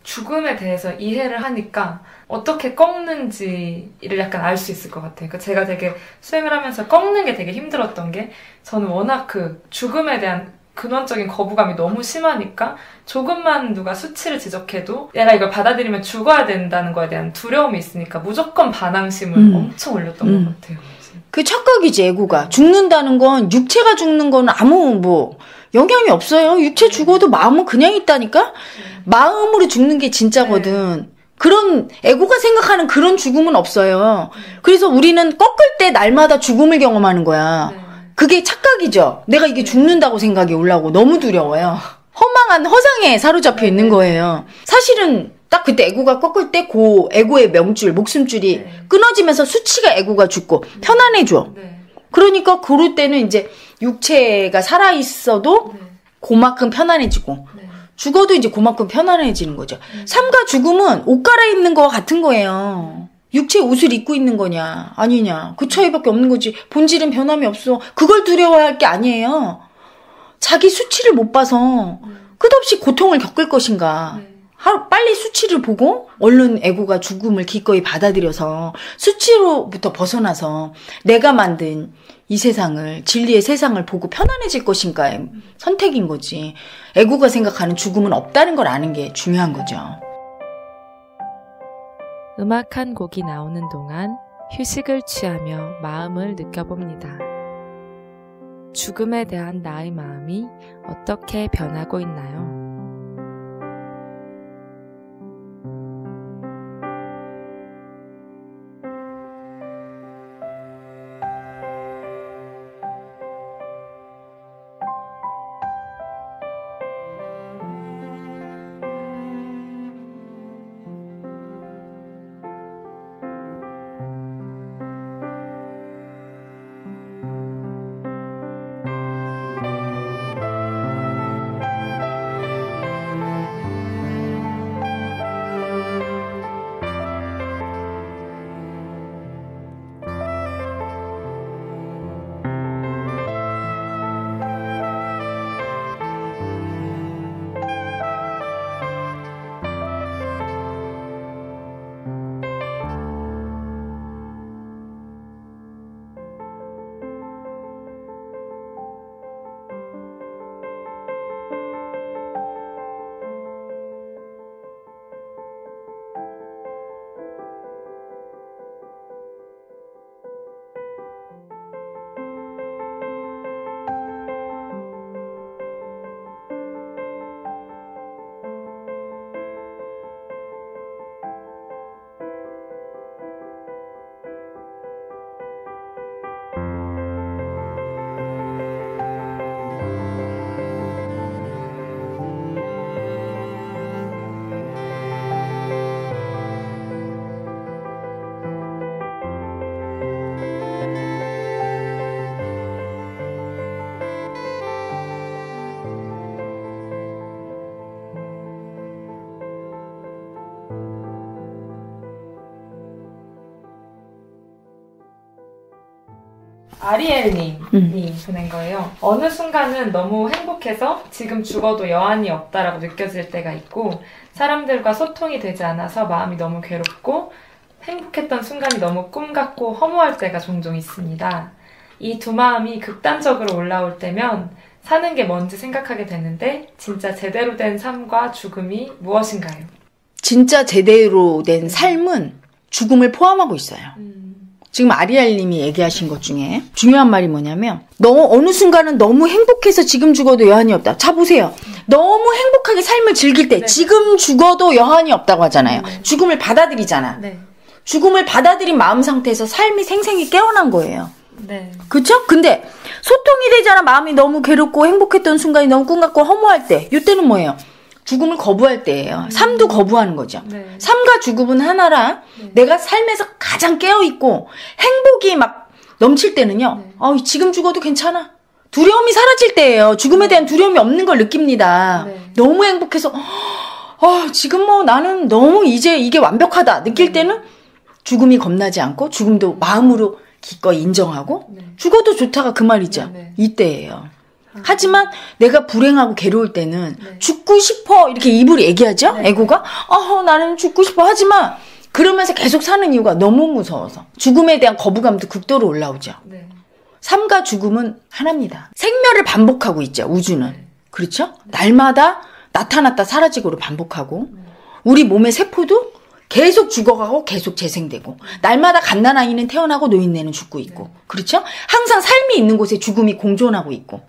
죽음에 대해서 이해를 하니까 어떻게 꺾는지를 약간 알 수 있을 것 같아요. 그러니까 제가 되게 수행을 하면서 꺾는 게 되게 힘들었던 게 저는 워낙 그 죽음에 대한 근원적인 거부감이 너무 심하니까 조금만 누가 수치를 지적해도 내가 이걸 받아들이면 죽어야 된다는 거에 대한 두려움이 있으니까 무조건 반항심을 엄청 올렸던 것 같아요. 그 착각이지 애고가. 죽는다는 건 육체가 죽는 건 아무 영향이 없어요. 육체 죽어도 마음은 그냥 있다니까. 마음으로 죽는 게 진짜거든. 그런 애고가 생각하는 그런 죽음은 없어요. 그래서 우리는 꺾을 때 날마다 죽음을 경험하는 거야. 그게 착각이죠. 내가 이게 죽는다고 생각이 올라오고 너무 두려워요. 허망한 허상에 사로잡혀 있는 거예요. 사실은 딱 그때 애고가 꺾을 때 그 애고의 명줄, 목숨줄이 끊어지면서 수치가 애고가 죽고 편안해져. 그러니까 그럴 때는 이제 육체가 살아있어도 그만큼 편안해지고 죽어도 이제 그만큼 편안해지는 거죠. 삶과 죽음은 옷 갈아입는 거와 같은 거예요. 육체 옷을 입고 있는 거냐 아니냐 그 차이밖에 없는 거지. 본질은 변함이 없어. 그걸 두려워할 게 아니에요. 자기 수치를 못 봐서 끝없이 고통을 겪을 것인가. 빨리 수치를 보고 얼른 애고가 죽음을 기꺼이 받아들여서 수치로부터 벗어나서 내가 만든 이 세상을 진리의 세상을 보고 편안해질 것인가의 선택인 거지. 애고가 생각하는 죽음은 없다는 걸 아는 게 중요한 거죠. 음악 한 곡이 나오는 동안 휴식을 취하며 마음을 느껴봅니다. 죽음에 대한 나의 마음이 어떻게 변하고 있나요? 아리엘님이 보낸 거예요. 어느 순간은 너무 행복해서 지금 죽어도 여한이 없다라고 느껴질 때가 있고 사람들과 소통이 되지 않아서 마음이 너무 괴롭고 행복했던 순간이 너무 꿈 같고 허무할 때가 종종 있습니다. 이 두 마음이 극단적으로 올라올 때면 사는 게 뭔지 생각하게 되는데 진짜 제대로 된 삶과 죽음이 무엇인가요? 진짜 제대로 된 삶은 죽음을 포함하고 있어요. 지금 아리알님이 얘기하신 것 중에 중요한 말이 뭐냐면 어느 순간은 너무 행복해서 지금 죽어도 여한이 없다. 자 보세요. 너무 행복하게 삶을 즐길 때 지금 죽어도 여한이 없다고 하잖아요. 죽음을 받아들이잖아. 네. 죽음을 받아들인 마음 상태에서 삶이 생생히 깨어난 거예요. 네. 그쵸? 근데 소통이 되잖아. 마음이 너무 괴롭고 행복했던 순간이 너무 꿈 같고 허무할 때. 이때는 뭐예요? 죽음을 거부할 때예요. 삶도 거부하는 거죠. 네. 삶과 죽음은 하나라. 내가 삶에서 가장 깨어있고 행복이 막 넘칠 때는요. 지금 죽어도 괜찮아. 두려움이 사라질 때예요. 죽음에 대한 두려움이 없는 걸 느낍니다. 너무 행복해서 지금 뭐 나는 너무 이제 이게 완벽하다 느낄 때는 죽음이 겁나지 않고 죽음도 마음으로 기꺼이 인정하고 죽어도 좋다가 그 말이죠. 이때예요. 하지만 내가 불행하고 괴로울 때는 죽고 싶어 이렇게 입으로 얘기하죠. 에고가 나는 죽고 싶어 하지만 그러면서 계속 사는 이유가 너무 무서워서 죽음에 대한 거부감도 극도로 올라오죠. 삶과 죽음은 하나입니다. 생멸을 반복하고 있죠. 우주는. 그렇죠? 날마다 나타났다 사라지고를 반복하고 우리 몸의 세포도 계속 죽어가고 계속 재생되고 날마다 갓난아이는 태어나고 노인네는 죽고 있고 그렇죠? 항상 삶이 있는 곳에 죽음이 공존하고 있고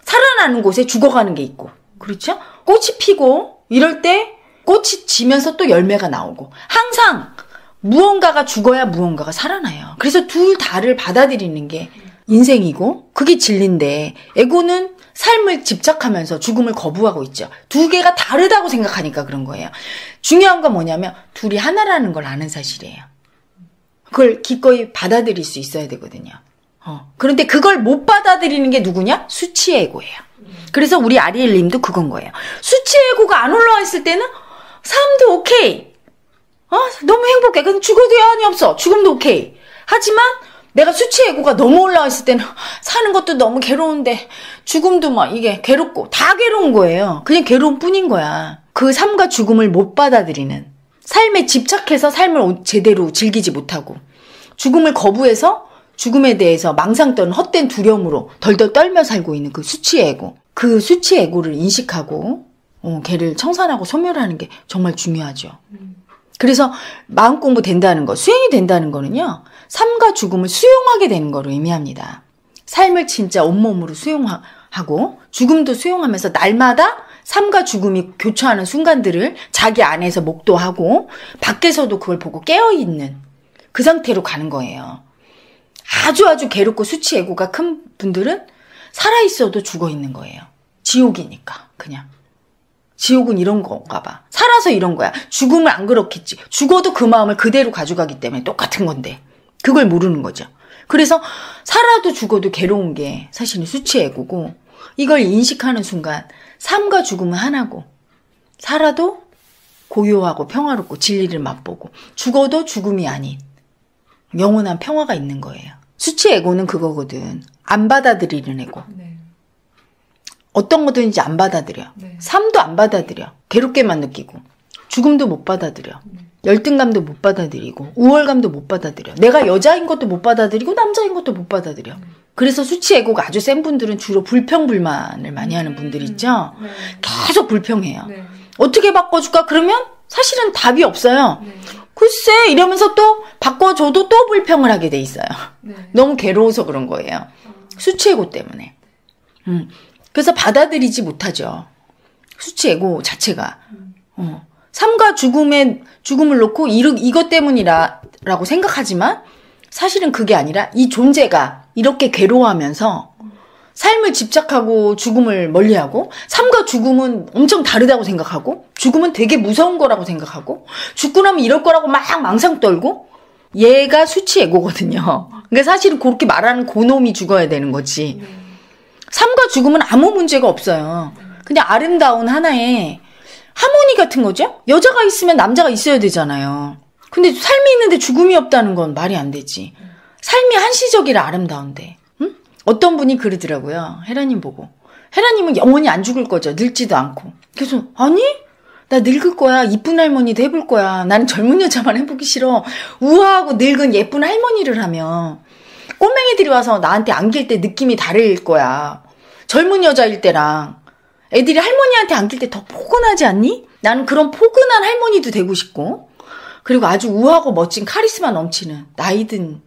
살아나는 곳에 죽어가는 게 있고 그렇죠? 꽃이 피고 이럴 때 꽃이 지면서 또 열매가 나오고 항상 무언가가 죽어야 무언가가 살아나요. 그래서 둘 다를 받아들이는 게 인생이고 그게 진리인데 에고는 삶을 집착하면서 죽음을 거부하고 있죠. 두 개가 다르다고 생각하니까 그런 거예요. 중요한 건 뭐냐면 둘이 하나라는 걸 아는 사실이에요. 그걸 기꺼이 받아들일 수 있어야 되거든요. 그런데 그걸 못 받아들이는 게 누구냐? 수치에고예요. 그래서 우리 아리엘님도 그건 거예요. 수치에고가 안 올라와 있을 때는 삶도 오케이. 너무 행복해. 근데 죽어도 여한이 없어. 죽음도 오케이. 하지만 내가 수치에고가 너무 올라와 있을 때는 사는 것도 너무 괴로운데 죽음도 막 이게 괴롭고 다 괴로운 거예요. 그냥 괴로운 뿐인 거야. 그 삶과 죽음을 못 받아들이는 삶에 집착해서 삶을 제대로 즐기지 못하고 죽음을 거부해서 죽음에 대해서 망상 떠는 헛된 두려움으로 덜덜 떨며 살고 있는 그 수치에고 그 수치에고를 인식하고 걔를 청산하고 소멸하는 게 정말 중요하죠. 그래서 마음 공부 된다는 거, 수행이 된다는 거는요. 삶과 죽음을 수용하게 되는 거를 의미합니다. 삶을 진짜 온몸으로 수용하고 죽음도 수용하면서 날마다 삶과 죽음이 교차하는 순간들을 자기 안에서 목도하고 밖에서도 그걸 보고 깨어있는 그 상태로 가는 거예요. 아주 괴롭고 수치에고가 큰 분들은 살아있어도 죽어있는 거예요. 지옥이니까 그냥. 지옥은 이런 건가 봐. 살아서 이런 거야. 죽으면 안 그렇겠지. 죽어도 그 마음을 그대로 가져가기 때문에 똑같은 건데. 그걸 모르는 거죠. 그래서 살아도 죽어도 괴로운 게 사실은 수치에고고 이걸 인식하는 순간 삶과 죽음은 하나고 살아도 고요하고 평화롭고 진리를 맛보고 죽어도 죽음이 아닌 영원한 평화가 있는 거예요. 수치에고는 그거거든. 안 받아들이는 에고. 어떤 거든지 안 받아들여. 삶도 안 받아들여. 괴롭게만 느끼고. 죽음도 못 받아들여. 열등감도 못 받아들이고 우월감도 못 받아들여. 내가 여자인 것도 못 받아들이고 남자인 것도 못 받아들여. 그래서 수치에고가 아주 센 분들은 주로 불평불만을 많이 하는 분들 있죠. 계속 불평해요. 어떻게 바꿔줄까? 그러면 사실은 답이 없어요. 글쎄 이러면서 또 바꿔줘도 또 불평을 하게 돼 있어요. 너무 괴로워서 그런 거예요. 수치에고 때문에. 그래서 받아들이지 못하죠. 수치에고 자체가. 삶과 죽음을 놓고 이것 때문이라고 생각하지만 사실은 그게 아니라 이 존재가 이렇게 괴로워하면서 삶을 집착하고 죽음을 멀리하고 삶과 죽음은 엄청 다르다고 생각하고 죽음은 되게 무서운 거라고 생각하고 죽고 나면 이럴 거라고 막 망상 떨고 얘가 수치에고거든요. 그러니까 사실은 그렇게 말하는 그놈이 죽어야 되는 거지. 삶과 죽음은 아무 문제가 없어요. 그냥 아름다운 하나의 하모니 같은 거죠? 여자가 있으면 남자가 있어야 되잖아요. 근데 삶이 있는데 죽음이 없다는 건 말이 안 되지. 삶이 한시적이라 아름다운데. 응? 어떤 분이 그러더라고요. 헤라님 보고. 헤라님은 영원히 안 죽을 거죠. 늙지도 않고. 그래서 아니? 나 늙을 거야. 이쁜 할머니도 해볼 거야. 나는 젊은 여자만 해보기 싫어. 우아하고 늙은 예쁜 할머니를 하면 꼬맹이들이 와서 나한테 안길 때 느낌이 다를 거야. 젊은 여자일 때랑 애들이 할머니한테 안길 때 더 포근하지 않니? 나는 그런 포근한 할머니도 되고 싶고, 그리고 아주 우아하고 멋진 카리스마 넘치는 나이든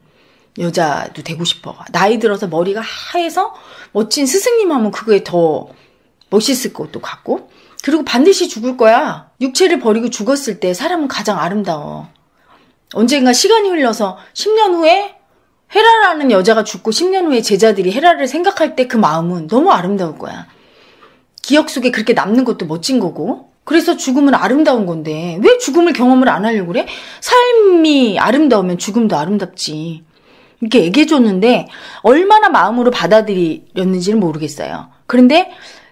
여자도 되고 싶어. 나이 들어서 머리가 하얘서 멋진 스승님 하면 그거에 더 멋있을 것도 같고, 그리고 반드시 죽을 거야. 육체를 버리고 죽었을 때 사람은 가장 아름다워. 언젠가 시간이 흘러서 10년 후에 헤라라는 여자가 죽고 10년 후에 제자들이 헤라를 생각할 때 그 마음은 너무 아름다울 거야. 기억 속에 그렇게 남는 것도 멋진 거고. 그래서 죽음은 아름다운 건데 왜 죽음을 경험을 안 하려고 그래? 삶이 아름다우면 죽음도 아름답지. 이렇게 얘기해줬는데 얼마나 마음으로 받아들였는지는 모르겠어요. 그런데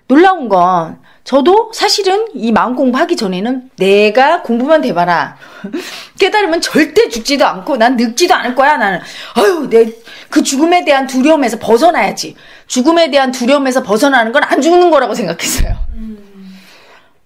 놀라운 건 저도 사실은 이 마음 공부하기 전에는 내가 공부만 돼봐라. 깨달으면 절대 죽지도 않고 난 늙지도 않을 거야. 나는 내 그 죽음에 대한 두려움에서 벗어나야지. 죽음에 대한 두려움에서 벗어나는 건 안 죽는 거라고 생각했어요.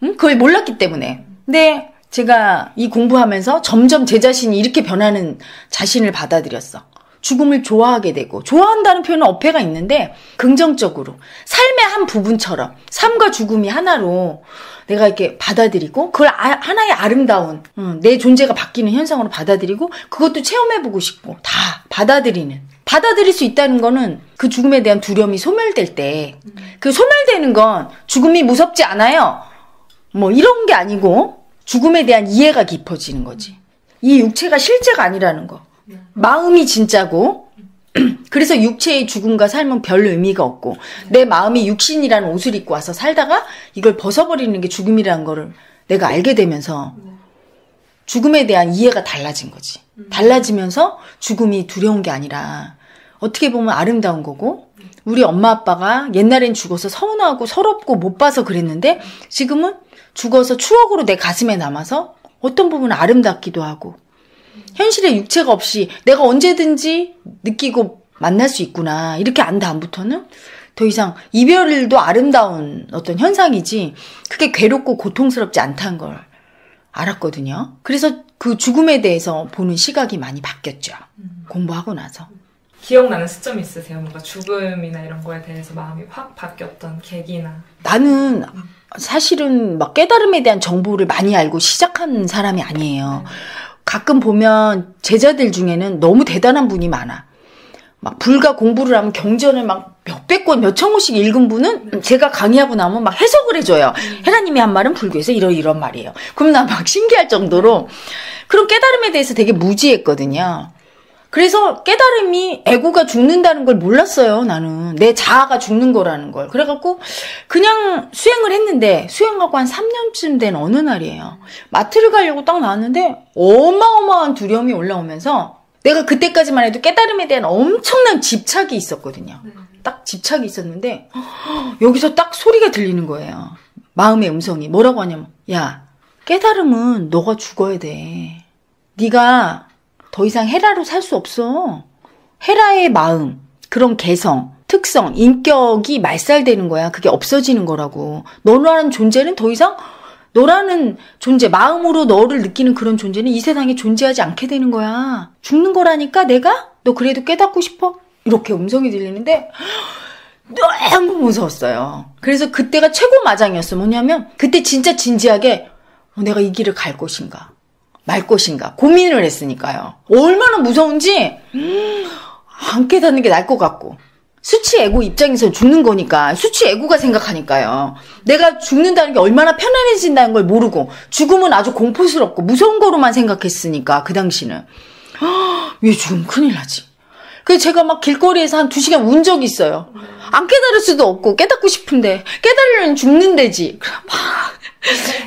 그걸 몰랐기 때문에. 근데 제가 이 공부하면서 점점 제 자신이 이렇게 변하는 자신을 받아들였어. 죽음을 좋아하게 되고, 좋아한다는 표현은 어폐가 있는데 긍정적으로 삶의 한 부분처럼 삶과 죽음이 하나로 내가 이렇게 받아들이고 그걸 하나의 아름다운 내 존재가 바뀌는 현상으로 받아들이고 그것도 체험해보고 싶고 다 받아들일 수 있다는 거는 그 죽음에 대한 두려움이 소멸될 때, 그 소멸되는 건 죽음이 무섭지 않아요. 뭐 이런 게 아니고 죽음에 대한 이해가 깊어지는 거지. 이 육체가 실제가 아니라는 거. 마음이 진짜고, 그래서 육체의 죽음과 삶은 별 의미가 없고, 내 마음이 육신이라는 옷을 입고 와서 살다가 이걸 벗어버리는 게 죽음이라는 거를 내가 알게 되면서 죽음에 대한 이해가 달라진 거지. 달라지면서 죽음이 두려운 게 아니라 어떻게 보면 아름다운 거고, 우리 엄마 아빠가 옛날엔 죽어서 서운하고 서럽고 못 봐서 그랬는데 지금은 죽어서 추억으로 내 가슴에 남아서 어떤 부분은 아름답기도 하고, 현실에 육체가 없이 내가 언제든지 느끼고 만날 수 있구나. 이렇게 안 다음부터는 더 이상 이별도 아름다운 어떤 현상이지 그게 괴롭고 고통스럽지 않다는 걸 알았거든요. 그래서 그 죽음에 대해서 보는 시각이 많이 바뀌었죠. 공부하고 나서. 기억나는 시점이 있으세요? 뭔가 죽음이나 이런 거에 대해서 마음이 확 바뀌었던 계기나. 나는 사실은 막 깨달음에 대한 정보를 많이 알고 시작한 사람이 아니에요. 가끔 보면 제자들 중에는 너무 대단한 분이 많아. 막 불가 공부를 하면 경전을 막 몇백 권, 몇천 권씩 읽은 분은 제가 강의하고 나면 막 해석을 해줘요. 헤라님이 한 말은 불교에서 이런 말이에요. 그럼 나 막 신기할 정도로 그런 깨달음에 대해서 되게 무지했거든요. 그래서 깨달음이 에고가 죽는다는 걸 몰랐어요, 나는. 내 자아가 죽는 거라는 걸. 그래갖고 그냥 수행을 했는데, 수행하고 한 3년쯤 된 어느 날이에요. 마트를 가려고 딱 나왔는데 어마어마한 두려움이 올라오면서 내가 그때까지만 해도 깨달음에 대한 엄청난 집착이 있었거든요. 딱 집착이 있었는데 여기서 딱 소리가 들리는 거예요. 마음의 음성이. 뭐라고 하냐면, 야, 깨달음은 너가 죽어야 돼. 네가 더 이상 헤라로 살 수 없어. 헤라의 마음, 그런 개성, 특성, 인격이 말살되는 거야. 그게 없어지는 거라고. 너라는 존재는 더 이상 너라는 존재, 마음으로 너를 느끼는 그런 존재는 이 세상에 존재하지 않게 되는 거야. 죽는 거라니까 내가? 너 그래도 깨닫고 싶어? 이렇게 음성이 들리는데 너무 무서웠어요. 그래서 그때가 최고 마장이었어. 뭐냐면 그때 진짜 진지하게 내가 이 길을 갈 것인가 말 것인가 고민을 했으니까요. 얼마나 무서운지 안 깨닫는 게 나을 것 같고, 수치 에고 입장에서 죽는 거니까 수치 에고가 생각하니까요. 내가 죽는다는 게 얼마나 편안해진다는 걸 모르고 죽음은 아주 공포스럽고 무서운 거로만 생각했으니까 그 당시는 왜 죽으면 큰일 나지. 그래서 제가 막 길거리에서 한 2시간 운 적이 있어요. 안 깨달을 수도 없고 깨닫고 싶은데 깨달으려면 죽는 데지.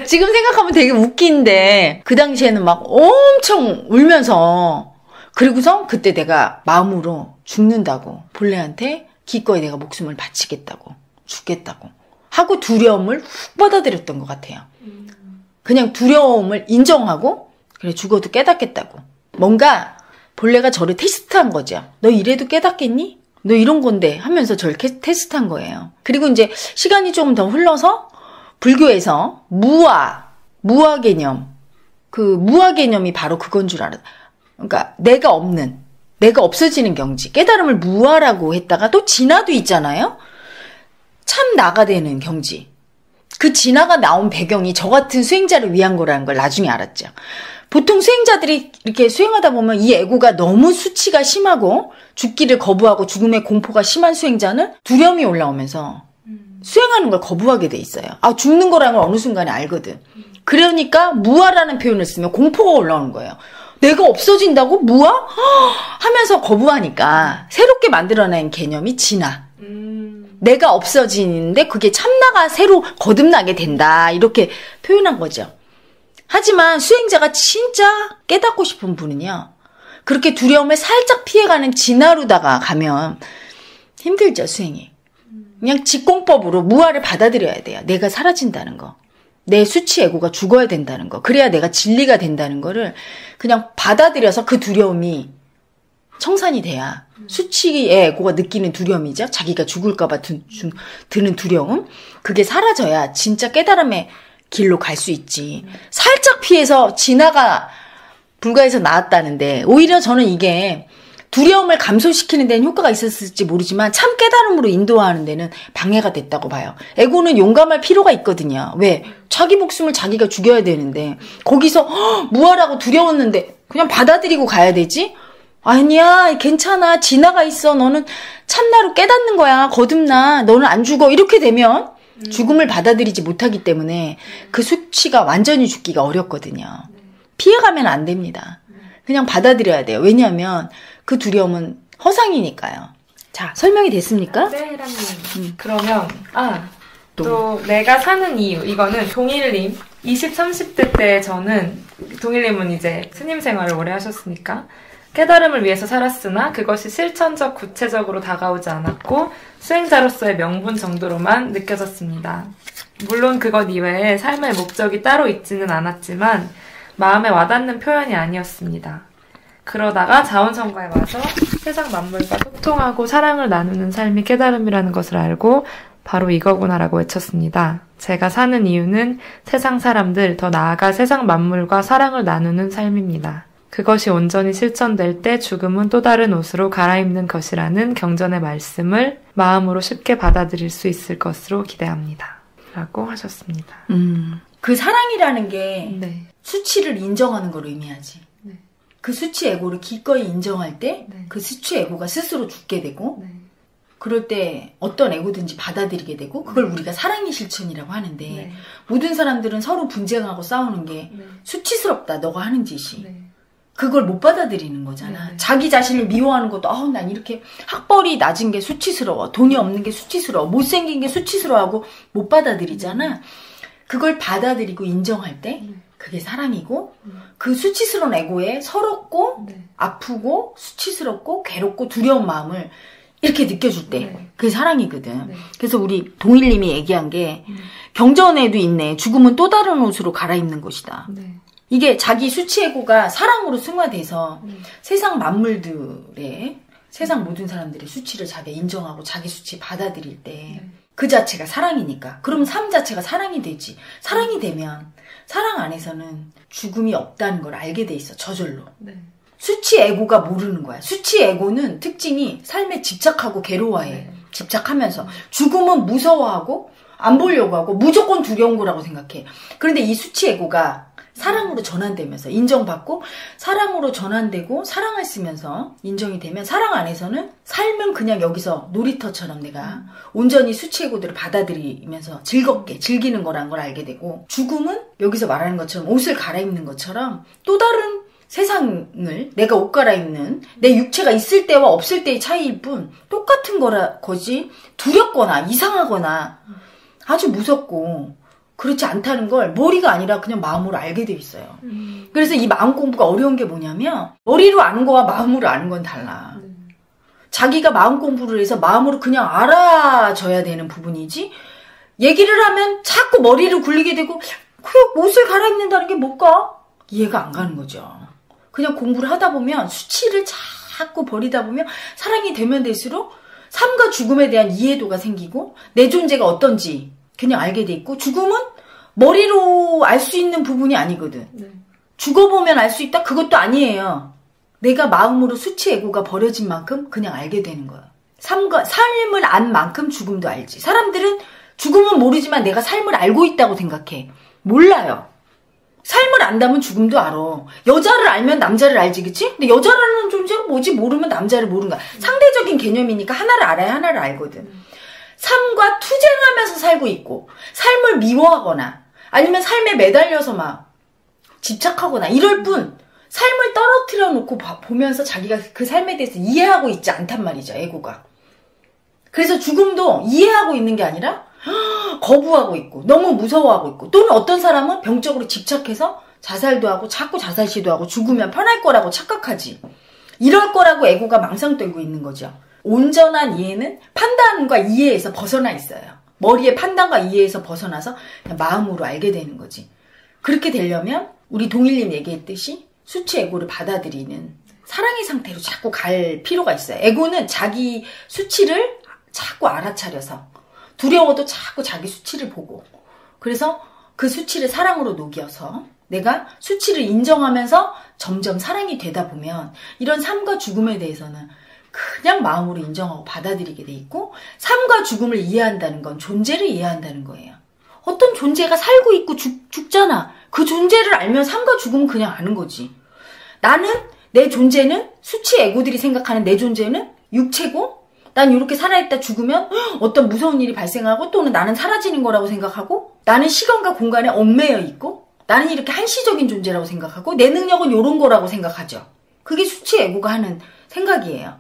지금 생각하면 되게 웃긴데 그 당시에는 막 엄청 울면서, 그리고서 그때 내가 마음으로 죽는다고 본래한테 기꺼이 내가 목숨을 바치겠다고, 죽겠다고 하고 두려움을 훅 받아들였던 것 같아요. 그냥 두려움을 인정하고 그래 죽어도 깨닫겠다고. 뭔가 본래가 저를 테스트한 거죠. 너 이래도 깨닫겠니? 너 이런 건데 하면서 저를 테스트한 거예요. 그리고 이제 시간이 조금 더 흘러서 불교에서 무아 개념, 그 무아 개념이 바로 그건 줄 알아. 그러니까 내가 없어지는 경지, 깨달음을 무아라고 했다가 또 진화도 있잖아요. 참 나가 되는 경지. 그 진화가 나온 배경이 저 같은 수행자를 위한 거라는 걸 나중에 알았죠. 보통 수행자들이 이렇게 수행하다 보면 이 에고가 너무 수치가 심하고 죽기를 거부하고 죽음의 공포가 심한 수행자는 두려움이 올라오면서 수행하는 걸 거부하게 돼 있어요. 아, 죽는 거라는 걸 어느 순간에 알거든. 그러니까 무아라는 표현을 쓰면 공포가 올라오는 거예요. 내가 없어진다고? 무아? 하면서 거부하니까 새롭게 만들어낸 개념이 진화. 내가 없어지는데 그게 참나가 새로 거듭나게 된다. 이렇게 표현한 거죠. 하지만 수행자가 진짜 깨닫고 싶은 분은요. 그렇게 두려움을 살짝 피해가는 진화로다가 가면 힘들죠, 수행이. 그냥 직공법으로 무아를 받아들여야 돼요. 내가 사라진다는 거. 내 수치 에고가 죽어야 된다는 거. 그래야 내가 진리가 된다는 거를 그냥 받아들여서 그 두려움이 청산이 돼야 수치의 에고가 느끼는 두려움이죠. 자기가 죽을까봐 드는 두려움. 그게 사라져야 진짜 깨달음의 길로 갈 수 있지. 살짝 피해서 진화가 불가에서 나왔다는데 오히려 저는 이게 두려움을 감소시키는 데는 효과가 있었을지 모르지만 참 깨달음으로 인도하는 데는 방해가 됐다고 봐요. 에고는 용감할 필요가 있거든요. 왜? 자기 목숨을 자기가 죽여야 되는데 거기서 무아라고 두려웠는데 그냥 받아들이고 가야 되지? 아니야, 괜찮아, 진화가 있어. 너는 참나로 깨닫는 거야. 거듭나. 너는 안 죽어. 이렇게 되면 죽음을 받아들이지 못하기 때문에 그 수치가 완전히 죽기가 어렵거든요. 피해가면 안 됩니다. 그냥 받아들여야 돼요. 왜냐하면 그 두려움은 허상이니까요. 자, 설명이 됐습니까? 네, 혜란님. 그러면 또 내가 사는 이유. 이거는 동일님 20, 30대 때 저는 동일님은 이제 스님 생활을 오래 하셨으니까 깨달음을 위해서 살았으나 그것이 실천적 구체적으로 다가오지 않았고 수행자로서의 명분 정도로만 느껴졌습니다. 물론 그것 이외에 삶의 목적이 따로 있지는 않았지만 마음에 와닿는 표현이 아니었습니다. 그러다가 자원성과에 와서 세상 만물과 소통하고 사랑을 나누는 삶이 깨달음이라는 것을 알고 바로 이거구나라고 외쳤습니다. 제가 사는 이유는 세상 사람들, 더 나아가 세상 만물과 사랑을 나누는 삶입니다. 그것이 온전히 실천될 때 죽음은 또 다른 옷으로 갈아입는 것이라는 경전의 말씀을 마음으로 쉽게 받아들일 수 있을 것으로 기대합니다. 라고 하셨습니다. 그 사랑이라는 게 네. 수치를 인정하는 걸 의미하지. 네. 그 수치 에고를 기꺼이 인정할 때 네. 그 수치 에고가 스스로 죽게 되고 네. 그럴 때 어떤 에고든지 받아들이게 되고 그걸 우리가 사랑의 실천이라고 하는데 네. 모든 사람들은 서로 분쟁하고 싸우는 게 네. 수치스럽다. 너가 하는 짓이. 네. 그걸 못 받아들이는 거잖아. 네. 자기 자신을 미워하는 것도 난 이렇게 학벌이 낮은 게 수치스러워. 돈이 없는 게 수치스러워. 못생긴 게 수치스러워하고 못 받아들이잖아. 그걸 받아들이고 인정할 때 그게 사랑이고 그 수치스러운 에고에 서럽고 네. 아프고 수치스럽고 괴롭고 두려운 마음을 이렇게 느껴줄 때 네. 그게 사랑이거든. 네. 그래서 우리 동일님이 얘기한 게 경전에도 있네. 죽음은 또 다른 옷으로 갈아입는 것이다. 네. 이게 자기 수치 에고가 사랑으로 승화돼서 세상 만물들의 세상 모든 사람들의 수치를 자기가 인정하고 자기 수치 받아들일 때 그 자체가 사랑이니까. 그럼 삶 자체가 사랑이 되지. 사랑이 되면 사랑 안에서는 죽음이 없다는 걸 알게 돼 있어. 저절로. 네. 수치 에고가 모르는 거야. 수치 에고는 특징이 삶에 집착하고 괴로워해. 네. 집착하면서. 죽음은 무서워하고 안 보려고 하고 무조건 두려운 거라고 생각해. 그런데 이 수치 에고가 사랑으로 전환되면서 인정받고 사랑으로 전환되고 사랑을 쓰면서 인정이 되면 사랑 안에서는 삶은 그냥 여기서 놀이터처럼 내가 온전히 수치 에고들을 받아들이면서 즐겁게 즐기는 거란 걸 알게 되고 죽음은 여기서 말하는 것처럼 옷을 갈아입는 것처럼 또 다른 세상을 내가 옷 갈아입는 내 육체가 있을 때와 없을 때의 차이일 뿐 똑같은 거지 두렵거나 이상하거나 아주 무섭고 그렇지 않다는 걸 머리가 아니라 그냥 마음으로 알게 돼 있어요. 그래서 이 마음 공부가 어려운 게 뭐냐면 머리로 아는 거와 마음으로 아는 건 달라. 자기가 마음 공부를 해서 마음으로 그냥 알아줘야 되는 부분이지 얘기를 하면 자꾸 머리를 굴리게 되고 그 옷을 갈아입는다는 게 뭘까? 이해가 안 가는 거죠. 그냥 공부를 하다 보면 수치를 자꾸 버리다 보면 사랑이 되면 될수록 삶과 죽음에 대한 이해도가 생기고 내 존재가 어떤지 그냥 알게 돼 있고 죽음은 머리로 알 수 있는 부분이 아니거든. 죽어보면 알 수 있다? 그것도 아니에요. 내가 마음으로 수치 에고가 버려진 만큼 그냥 알게 되는 거예요. 삶을 안 만큼 죽음도 알지. 사람들은 죽음은 모르지만 내가 삶을 알고 있다고 생각해. 몰라요. 삶을 안다면 죽음도 알아. 여자를 알면 남자를 알지, 그치? 근데 여자라는 존재가 뭐지? 모르면 남자를 모르는 거야. 상대적인 개념이니까 하나를 알아야 하나를 알거든. 삶과 투쟁하면서 살고 있고 삶을 미워하거나 아니면 삶에 매달려서 막 집착하거나 이럴 뿐 삶을 떨어뜨려 놓고 보면서 자기가 그 삶에 대해서 이해하고 있지 않단 말이죠, 에고가. 그래서 죽음도 이해하고 있는 게 아니라 거부하고 있고 너무 무서워하고 있고 또는 어떤 사람은 병적으로 집착해서 자살도 하고 자꾸 자살 시도하고 죽으면 편할 거라고 착각하지. 이럴 거라고 에고가 망상 떨고 있는 거죠. 온전한 이해는 판단과 이해에서 벗어나 있어요. 머리의 판단과 이해에서 벗어나서 그냥 마음으로 알게 되는 거지. 그렇게 되려면 우리 동일님 얘기했듯이 수치 에고를 받아들이는 사랑의 상태로 자꾸 갈 필요가 있어요. 에고는 자기 수치를 자꾸 알아차려서 두려워도 자꾸 자기 수치를 보고 그래서 그 수치를 사랑으로 녹여서 내가 수치를 인정하면서 점점 사랑이 되다 보면 이런 삶과 죽음에 대해서는 그냥 마음으로 인정하고 받아들이게 돼 있고 삶과 죽음을 이해한다는 건 존재를 이해한다는 거예요. 어떤 존재가 살고 있고 죽잖아. 그 존재를 알면 삶과 죽음은 그냥 아는 거지. 나는 내 존재는 수치 에고들이 생각하는 내 존재는 육체고 난 이렇게 살아있다 죽으면 어떤 무서운 일이 발생하고 또는 나는 사라지는 거라고 생각하고 나는 시간과 공간에 얽매여 있고 나는 이렇게 한시적인 존재라고 생각하고 내 능력은 이런 거라고 생각하죠. 그게 수치 에고가 하는 생각이에요.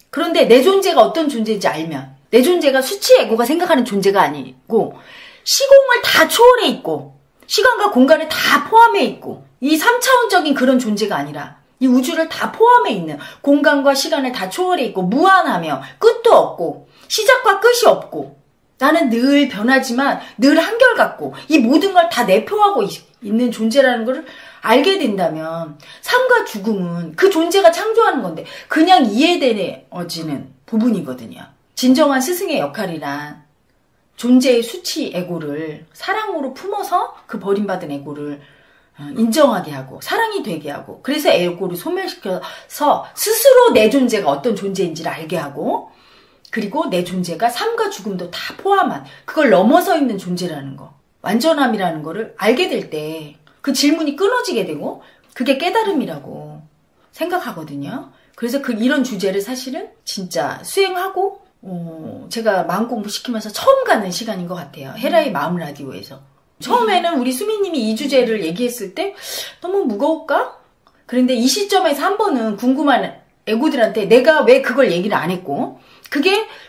그런데 내 존재가 어떤 존재인지 알면 내 존재가 수치 에고가 생각하는 존재가 아니고 시공을 다 초월해 있고 시간과 공간을 다 포함해 있고 이 3차원적인 그런 존재가 아니라 이 우주를 다 포함해 있는 공간과 시간을 다 초월해 있고 무한하며 끝도 없고 시작과 끝이 없고 나는 늘 변하지만 늘 한결같고 이 모든 걸 다 내포하고 있는 존재라는 걸 알게 된다면 삶과 죽음은 그 존재가 창조하는 건데 그냥 이해되어지는 부분이거든요. 진정한 스승의 역할이란 존재의 수치 에고를 사랑으로 품어서 그 버림받은 에고를 인정하게 하고 사랑이 되게 하고 그래서 에고를 소멸시켜서 스스로 내 존재가 어떤 존재인지를 알게 하고 그리고 내 존재가 삶과 죽음도 다 포함한 그걸 넘어서 있는 존재라는 거 완전함이라는 거를 알게 될 때 그 질문이 끊어지게 되고 그게 깨달음이라고 생각하거든요. 그래서 이런 주제를 사실은 진짜 수행하고 제가 마음 공부 시키면서 처음 가는 시간인 것 같아요. 헤라의 마음 라디오에서. 처음에는 우리 수미님이 이 주제를 얘기했을 때 너무 무거울까? 그런데 이 시점에서 한 번은 궁금한 에고들한테 내가 왜 그걸 얘기를 안 했고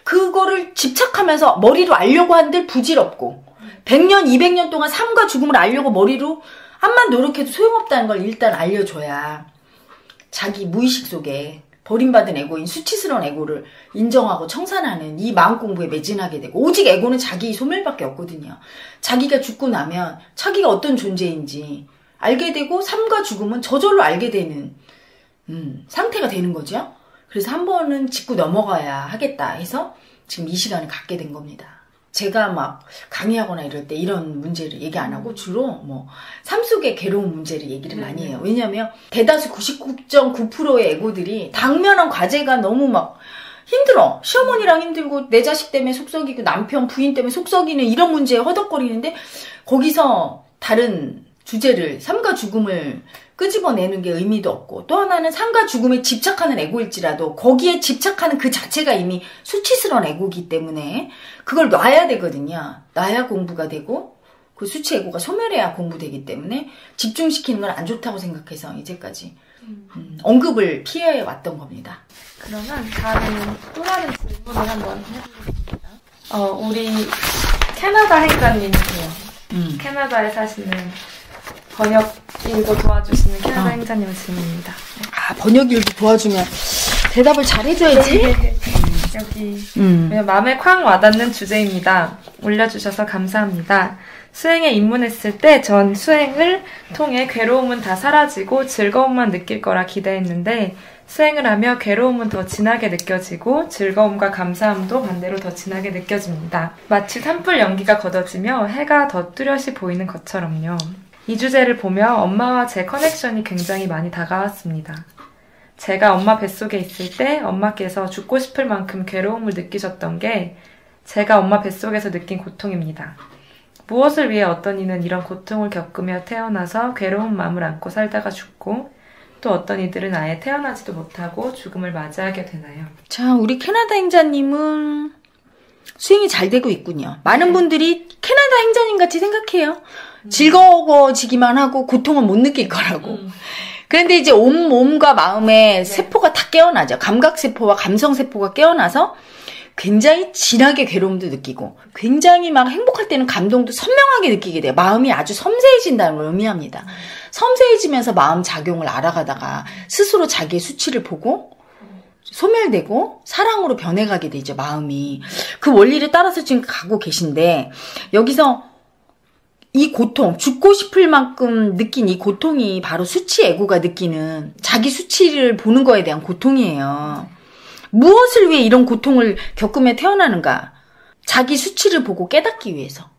그거를 집착하면서 머리로 알려고 한들 부질없고 100년, 200년 동안 삶과 죽음을 알려고 머리로 암만 노력해도 소용없다는 걸 일단 알려줘야 자기 무의식 속에 버림받은 에고인 수치스러운 에고를 인정하고 청산하는 이 마음 공부에 매진하게 되고 오직 에고는 자기 소멸밖에 없거든요. 자기가 죽고 나면 자기가 어떤 존재인지 알게 되고 삶과 죽음은 저절로 알게 되는 상태가 되는 거죠. 그래서 한 번은 짚고 넘어가야 하겠다 해서 지금 이 시간을 갖게 된 겁니다. 제가 막 강의하거나 이럴 때 이런 문제를 얘기 안 하고 주로 삶 속의 괴로운 문제를 얘기를 많이 해요. 왜냐면 대다수 99.9%의 에고들이 당면한 과제가 너무 막 힘들어. 시어머니랑 힘들고 내 자식 때문에 속썩이고 남편 부인 때문에 속썩이는 이런 문제에 허덕거리는데 거기서 다른 주제를 삶과 죽음을 끄집어내는 게 의미도 없고 또 하나는 삶과 죽음에 집착하는 에고일지라도 거기에 집착하는 그 자체가 이미 수치스러운 에고이기 때문에 그걸 놔야 되거든요. 놔야 공부가 되고 그 수치 에고가 소멸해야 공부되기 때문에 집중시키는 건 안 좋다고 생각해서 이제까지 언급을 피해 왔던 겁니다. 그러면 다음 또 다른 질문을 한번 해보겠습니다. 우리 캐나다 행자님이세요. 캐나다에 사시는 번역 일도 도와주시는 캐나다 행자님의 질문입니다. 아, 번역 일도 도와주면 대답을 잘 해줘야지. 여기 마음에 쾅 와닿는 주제입니다. 올려주셔서 감사합니다. 수행에 입문했을 때 전 수행을 통해 괴로움은 다 사라지고 즐거움만 느낄 거라 기대했는데 수행을 하며 괴로움은 더 진하게 느껴지고 즐거움과 감사함도 반대로 더 진하게 느껴집니다. 마치 산불 연기가 걷어지며 해가 더 뚜렷이 보이는 것처럼요. 이 주제를 보며 엄마와 제 커넥션이 굉장히 많이 다가왔습니다. 제가 엄마 뱃속에 있을 때 엄마께서 죽고 싶을 만큼 괴로움을 느끼셨던 게 제가 엄마 뱃속에서 느낀 고통입니다. 무엇을 위해 어떤 이는 이런 고통을 겪으며 태어나서 괴로운 마음을 안고 살다가 죽고 또 어떤 이들은 아예 태어나지도 못하고 죽음을 맞이하게 되나요? 자, 우리 캐나다 행자님은 수행이 잘 되고 있군요. 많은 분들이 캐나다 행자님 같이 생각해요. 즐거워지기만 하고 고통은 못 느낄 거라고. 그런데 이제 온 몸과 마음의 세포가 다 깨어나죠. 감각세포와 감성세포가 깨어나서 굉장히 진하게 괴로움도 느끼고 굉장히 막 행복할 때는 감동도 선명하게 느끼게 돼요. 마음이 아주 섬세해진다는 걸 의미합니다. 섬세해지면서 마음 작용을 알아가다가 스스로 자기의 수치를 보고 소멸되고 사랑으로 변해가게 되죠. 마음이. 그 원리를 따라서 지금 가고 계신데 여기서 이 고통, 죽고 싶을 만큼 느낀 이 고통이 바로 수치 에고가 느끼는 자기 수치를 보는 거에 대한 고통이에요. 무엇을 위해 이런 고통을 겪으며 태어나는가? 자기 수치를 보고 깨닫기 위해서.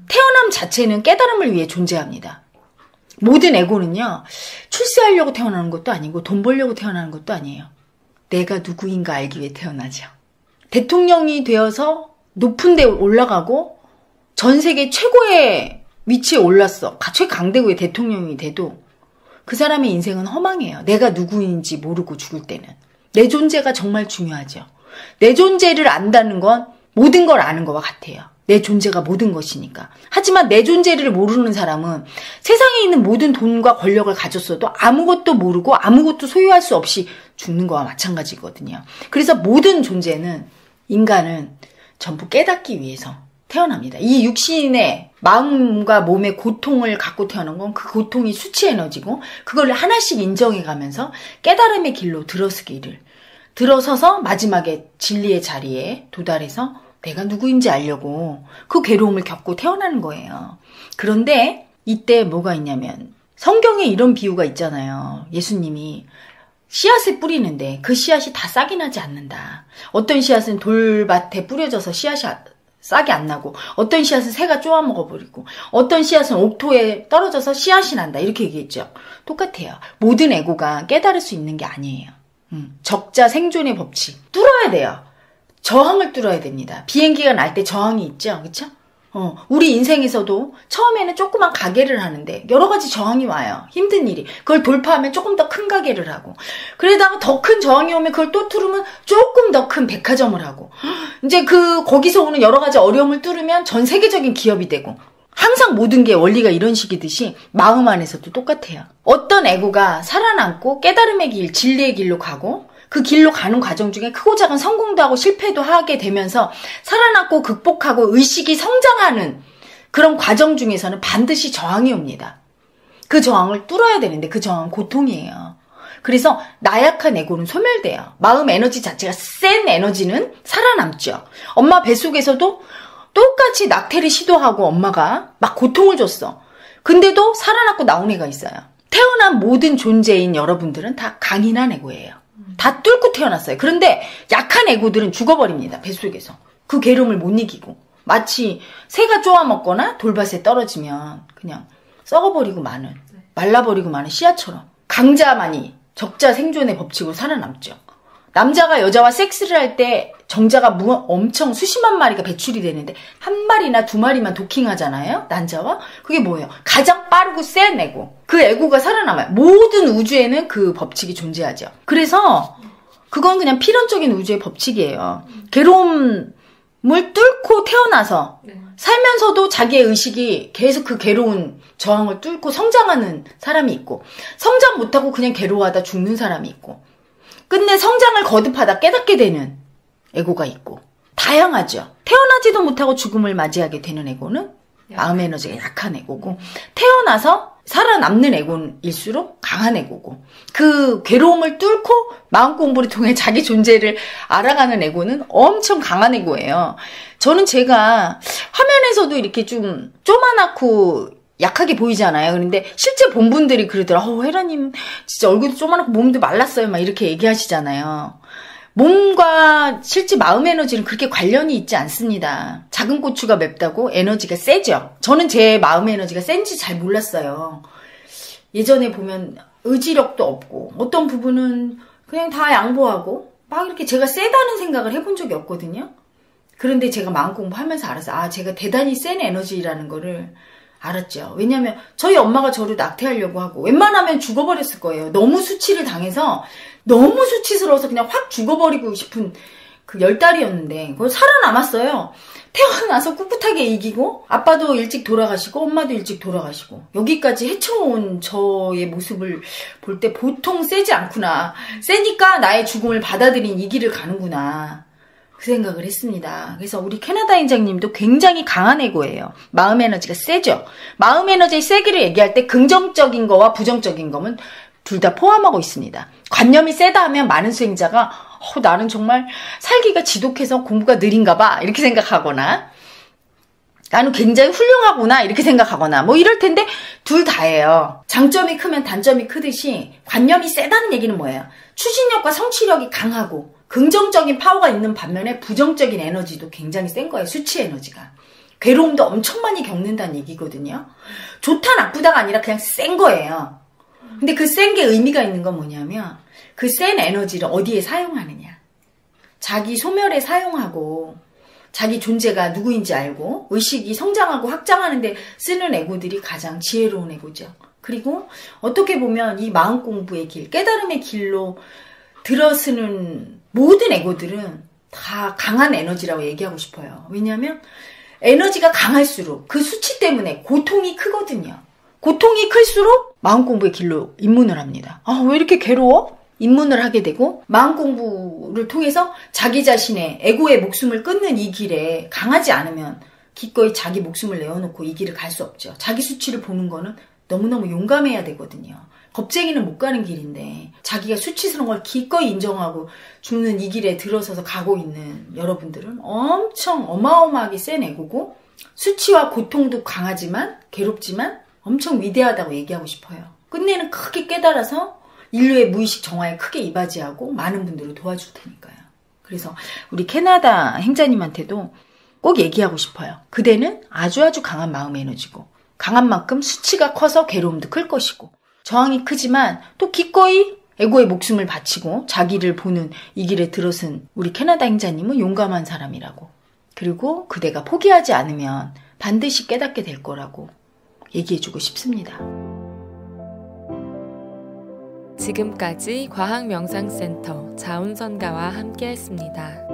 태어남 자체는 깨달음을 위해 존재합니다. 모든 에고는요, 출세하려고 태어나는 것도 아니고 돈 벌려고 태어나는 것도 아니에요. 내가 누구인가 알기 위해 태어나죠. 대통령이 되어서 높은 데 올라가고 전 세계 최고의 위치에 올랐어. 최강대국의 대통령이 돼도 그 사람의 인생은 허망해요. 내가 누구인지 모르고 죽을 때는. 내 존재가 정말 중요하죠. 내 존재를 안다는 건 모든 걸 아는 것과 같아요. 내 존재가 모든 것이니까. 하지만 내 존재를 모르는 사람은 세상에 있는 모든 돈과 권력을 가졌어도 아무것도 모르고 아무것도 소유할 수 없이 죽는 거와 마찬가지거든요. 그래서 모든 존재는, 인간은 전부 깨닫기 위해서 태어납니다. 이 육신의 마음과 몸의 고통을 갖고 태어난 건 그 고통이 수치 에너지고 그걸 하나씩 인정해가면서 깨달음의 길로 들어서서 마지막에 진리의 자리에 도달해서 내가 누구인지 알려고 그 괴로움을 겪고 태어나는 거예요. 그런데 이때 뭐가 있냐면 성경에 이런 비유가 있잖아요. 예수님이 씨앗을 뿌리는데 그 씨앗이 다 싹이 나지 않는다. 어떤 씨앗은 돌밭에 뿌려져서 씨앗이 싹이 안 나고 어떤 씨앗은 새가 쪼아먹어버리고 어떤 씨앗은 옥토에 떨어져서 씨앗이 난다. 이렇게 얘기했죠. 똑같아요. 모든 에고가 깨달을 수 있는 게 아니에요. 적자 생존의 법칙 뚫어야 돼요. 저항을 뚫어야 됩니다. 비행기가 날 때 저항이 있죠. 그렇죠? 우리 인생에서도 처음에는 조그만 가게를 하는데 여러 가지 저항이 와요. 힘든 일이. 그걸 돌파하면 조금 더 큰 가게를 하고 그러다가 더 큰 저항이 오면 그걸 또 뚫으면 조금 더 큰 백화점을 하고 이제 거기서 오는 여러 가지 어려움을 뚫으면 전 세계적인 기업이 되고 항상 모든 게 원리가 이런 식이듯이 마음 안에서도 똑같아요. 어떤 에고가 살아남고 깨달음의 길, 진리의 길로 가고 그 길로 가는 과정 중에 크고 작은 성공도 하고 실패도 하게 되면서 살아남고 극복하고 의식이 성장하는 그런 과정 중에서는 반드시 저항이 옵니다. 그 저항을 뚫어야 되는데 그 저항은 고통이에요. 그래서 나약한 에고는 소멸돼요. 마음 에너지 자체가 센 에너지는 살아남죠. 엄마 뱃속에서도 똑같이 낙태를 시도하고 엄마가 막 고통을 줬어. 근데도 살아남고 나온 애가 있어요. 태어난 모든 존재인 여러분들은 다 강인한 에고예요. 다 뚫고 태어났어요. 그런데 약한 에고들은 죽어버립니다. 뱃속에서. 그 괴로움을 못 이기고. 마치 새가 쪼아먹거나 돌밭에 떨어지면 그냥 썩어버리고 마는, 말라버리고 마는 씨앗처럼 강자만이 적자 생존의 법칙으로 살아남죠. 남자가 여자와 섹스를 할 때 정자가 엄청 수십만 마리가 배출이 되는데 한 마리나 두 마리만 도킹하잖아요. 난자와. 그게 뭐예요? 가장 빠르고 센 에고. 그 에고가 살아남아요. 모든 우주에는 그 법칙이 존재하죠. 그래서 그건 그냥 필연적인 우주의 법칙이에요. 괴로움을 뚫고 태어나서 살면서도 자기의 의식이 계속 그 괴로운 저항을 뚫고 성장하는 사람이 있고 성장 못하고 그냥 괴로워하다 죽는 사람이 있고 끝내 성장을 거듭하다 깨닫게 되는 에고가 있고 다양하죠. 태어나지도 못하고 죽음을 맞이하게 되는 에고는 마음 에너지가 약한 에고고 태어나서 살아남는 에고일수록 강한 에고고 그 괴로움을 뚫고 마음 공부를 통해 자기 존재를 알아가는 에고는 엄청 강한 에고예요. 저는 제가 화면에서도 이렇게 좀 쪼만하고 약하게 보이잖아요. 그런데 실제 본 분들이 그러더라. 헤라님 진짜 얼굴도 쪼만하고 몸도 말랐어요. 막 이렇게 얘기하시잖아요. 몸과 실제 마음 에너지는 그렇게 관련이 있지 않습니다. 작은 고추가 맵다고 에너지가 세죠. 저는 제 마음 에너지가 센지 잘 몰랐어요. 예전에 보면 의지력도 없고 어떤 부분은 그냥 다 양보하고 막 이렇게 제가 세다는 생각을 해본 적이 없거든요. 그런데 제가 마음 공부하면서 알았어요. 제가 대단히 센 에너지라는 거를 알았죠. 왜냐하면 저희 엄마가 저를 낙태하려고 하고 웬만하면 죽어버렸을 거예요. 너무 수치를 당해서 너무 수치스러워서 그냥 확 죽어버리고 싶은 그 10달이었는데 그걸 살아남았어요. 태어나서 꿋꿋하게 이기고 아빠도 일찍 돌아가시고 엄마도 일찍 돌아가시고 여기까지 헤쳐온 저의 모습을 볼 때 보통 세지 않구나. 세니까 나의 죽음을 받아들인 이 길을 가는구나. 그 생각을 했습니다. 그래서 우리 캐나다 인장님도 굉장히 강한 에고예요. 마음 에너지가 세죠. 마음 에너지의 세기를 얘기할 때 긍정적인 거와 부정적인 거는 둘 다 포함하고 있습니다. 관념이 세다 하면 많은 수행자가 나는 정말 살기가 지독해서 공부가 느린가 봐 이렇게 생각하거나 나는 굉장히 훌륭하구나 이렇게 생각하거나 뭐 이럴 텐데 둘 다예요. 장점이 크면 단점이 크듯이 관념이 세다는 얘기는 뭐예요? 추진력과 성취력이 강하고 긍정적인 파워가 있는 반면에 부정적인 에너지도 굉장히 센 거예요. 수치 에너지가. 괴로움도 엄청 많이 겪는다는 얘기거든요. 좋다 나쁘다가 아니라 그냥 센 거예요. 근데 그 센 게 의미가 있는 건 뭐냐면 그 센 에너지를 어디에 사용하느냐. 자기 소멸에 사용하고 자기 존재가 누구인지 알고 의식이 성장하고 확장하는데 쓰는 에고들이 가장 지혜로운 에고죠. 그리고 어떻게 보면 이 마음 공부의 길, 깨달음의 길로 들어서는 모든 에고들은 다 강한 에너지라고 얘기하고 싶어요. 왜냐하면 에너지가 강할수록 그 수치 때문에 고통이 크거든요. 고통이 클수록 마음 공부의 길로 입문을 합니다. 왜 이렇게 괴로워? 입문을 하게 되고 마음 공부를 통해서 자기 자신의 에고의 목숨을 끊는 이 길에 강하지 않으면 기꺼이 자기 목숨을 내어놓고 이 길을 갈 수 없죠. 자기 수치를 보는 거는 너무너무 용감해야 되거든요. 겁쟁이는 못 가는 길인데 자기가 수치스러운 걸 기꺼이 인정하고 죽는 이 길에 들어서서 가고 있는 여러분들은 엄청 어마어마하게 센 에고고 수치와 고통도 강하지만 괴롭지만 엄청 위대하다고 얘기하고 싶어요. 끝내는 크게 깨달아서 인류의 무의식 정화에 크게 이바지하고 많은 분들을 도와줄 테니까요. 그래서 우리 캐나다 행자님한테도 꼭 얘기하고 싶어요. 그대는 아주 강한 마음 에너지고 강한 만큼 수치가 커서 괴로움도 클 것이고 저항이 크지만 또 기꺼이 에고의 목숨을 바치고 자기를 보는 이 길에 들어선 우리 캐나다 행자님은 용감한 사람이라고. 그리고 그대가 포기하지 않으면 반드시 깨닫게 될 거라고 얘기해주고 싶습니다. 지금까지 과학명상센터 자운선가와 함께했습니다.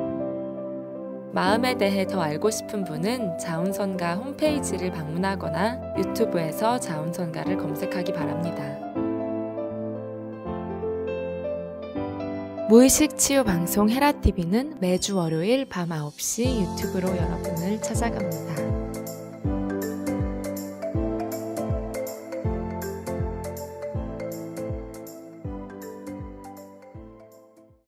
마음에 대해 더 알고 싶은 분은 자운선가 홈페이지를 방문하거나 유튜브에서 자운선가를 검색하기 바랍니다. 무의식 치유 방송 헤라TV는 매주 월요일 밤 9시 유튜브로 여러분을 찾아갑니다.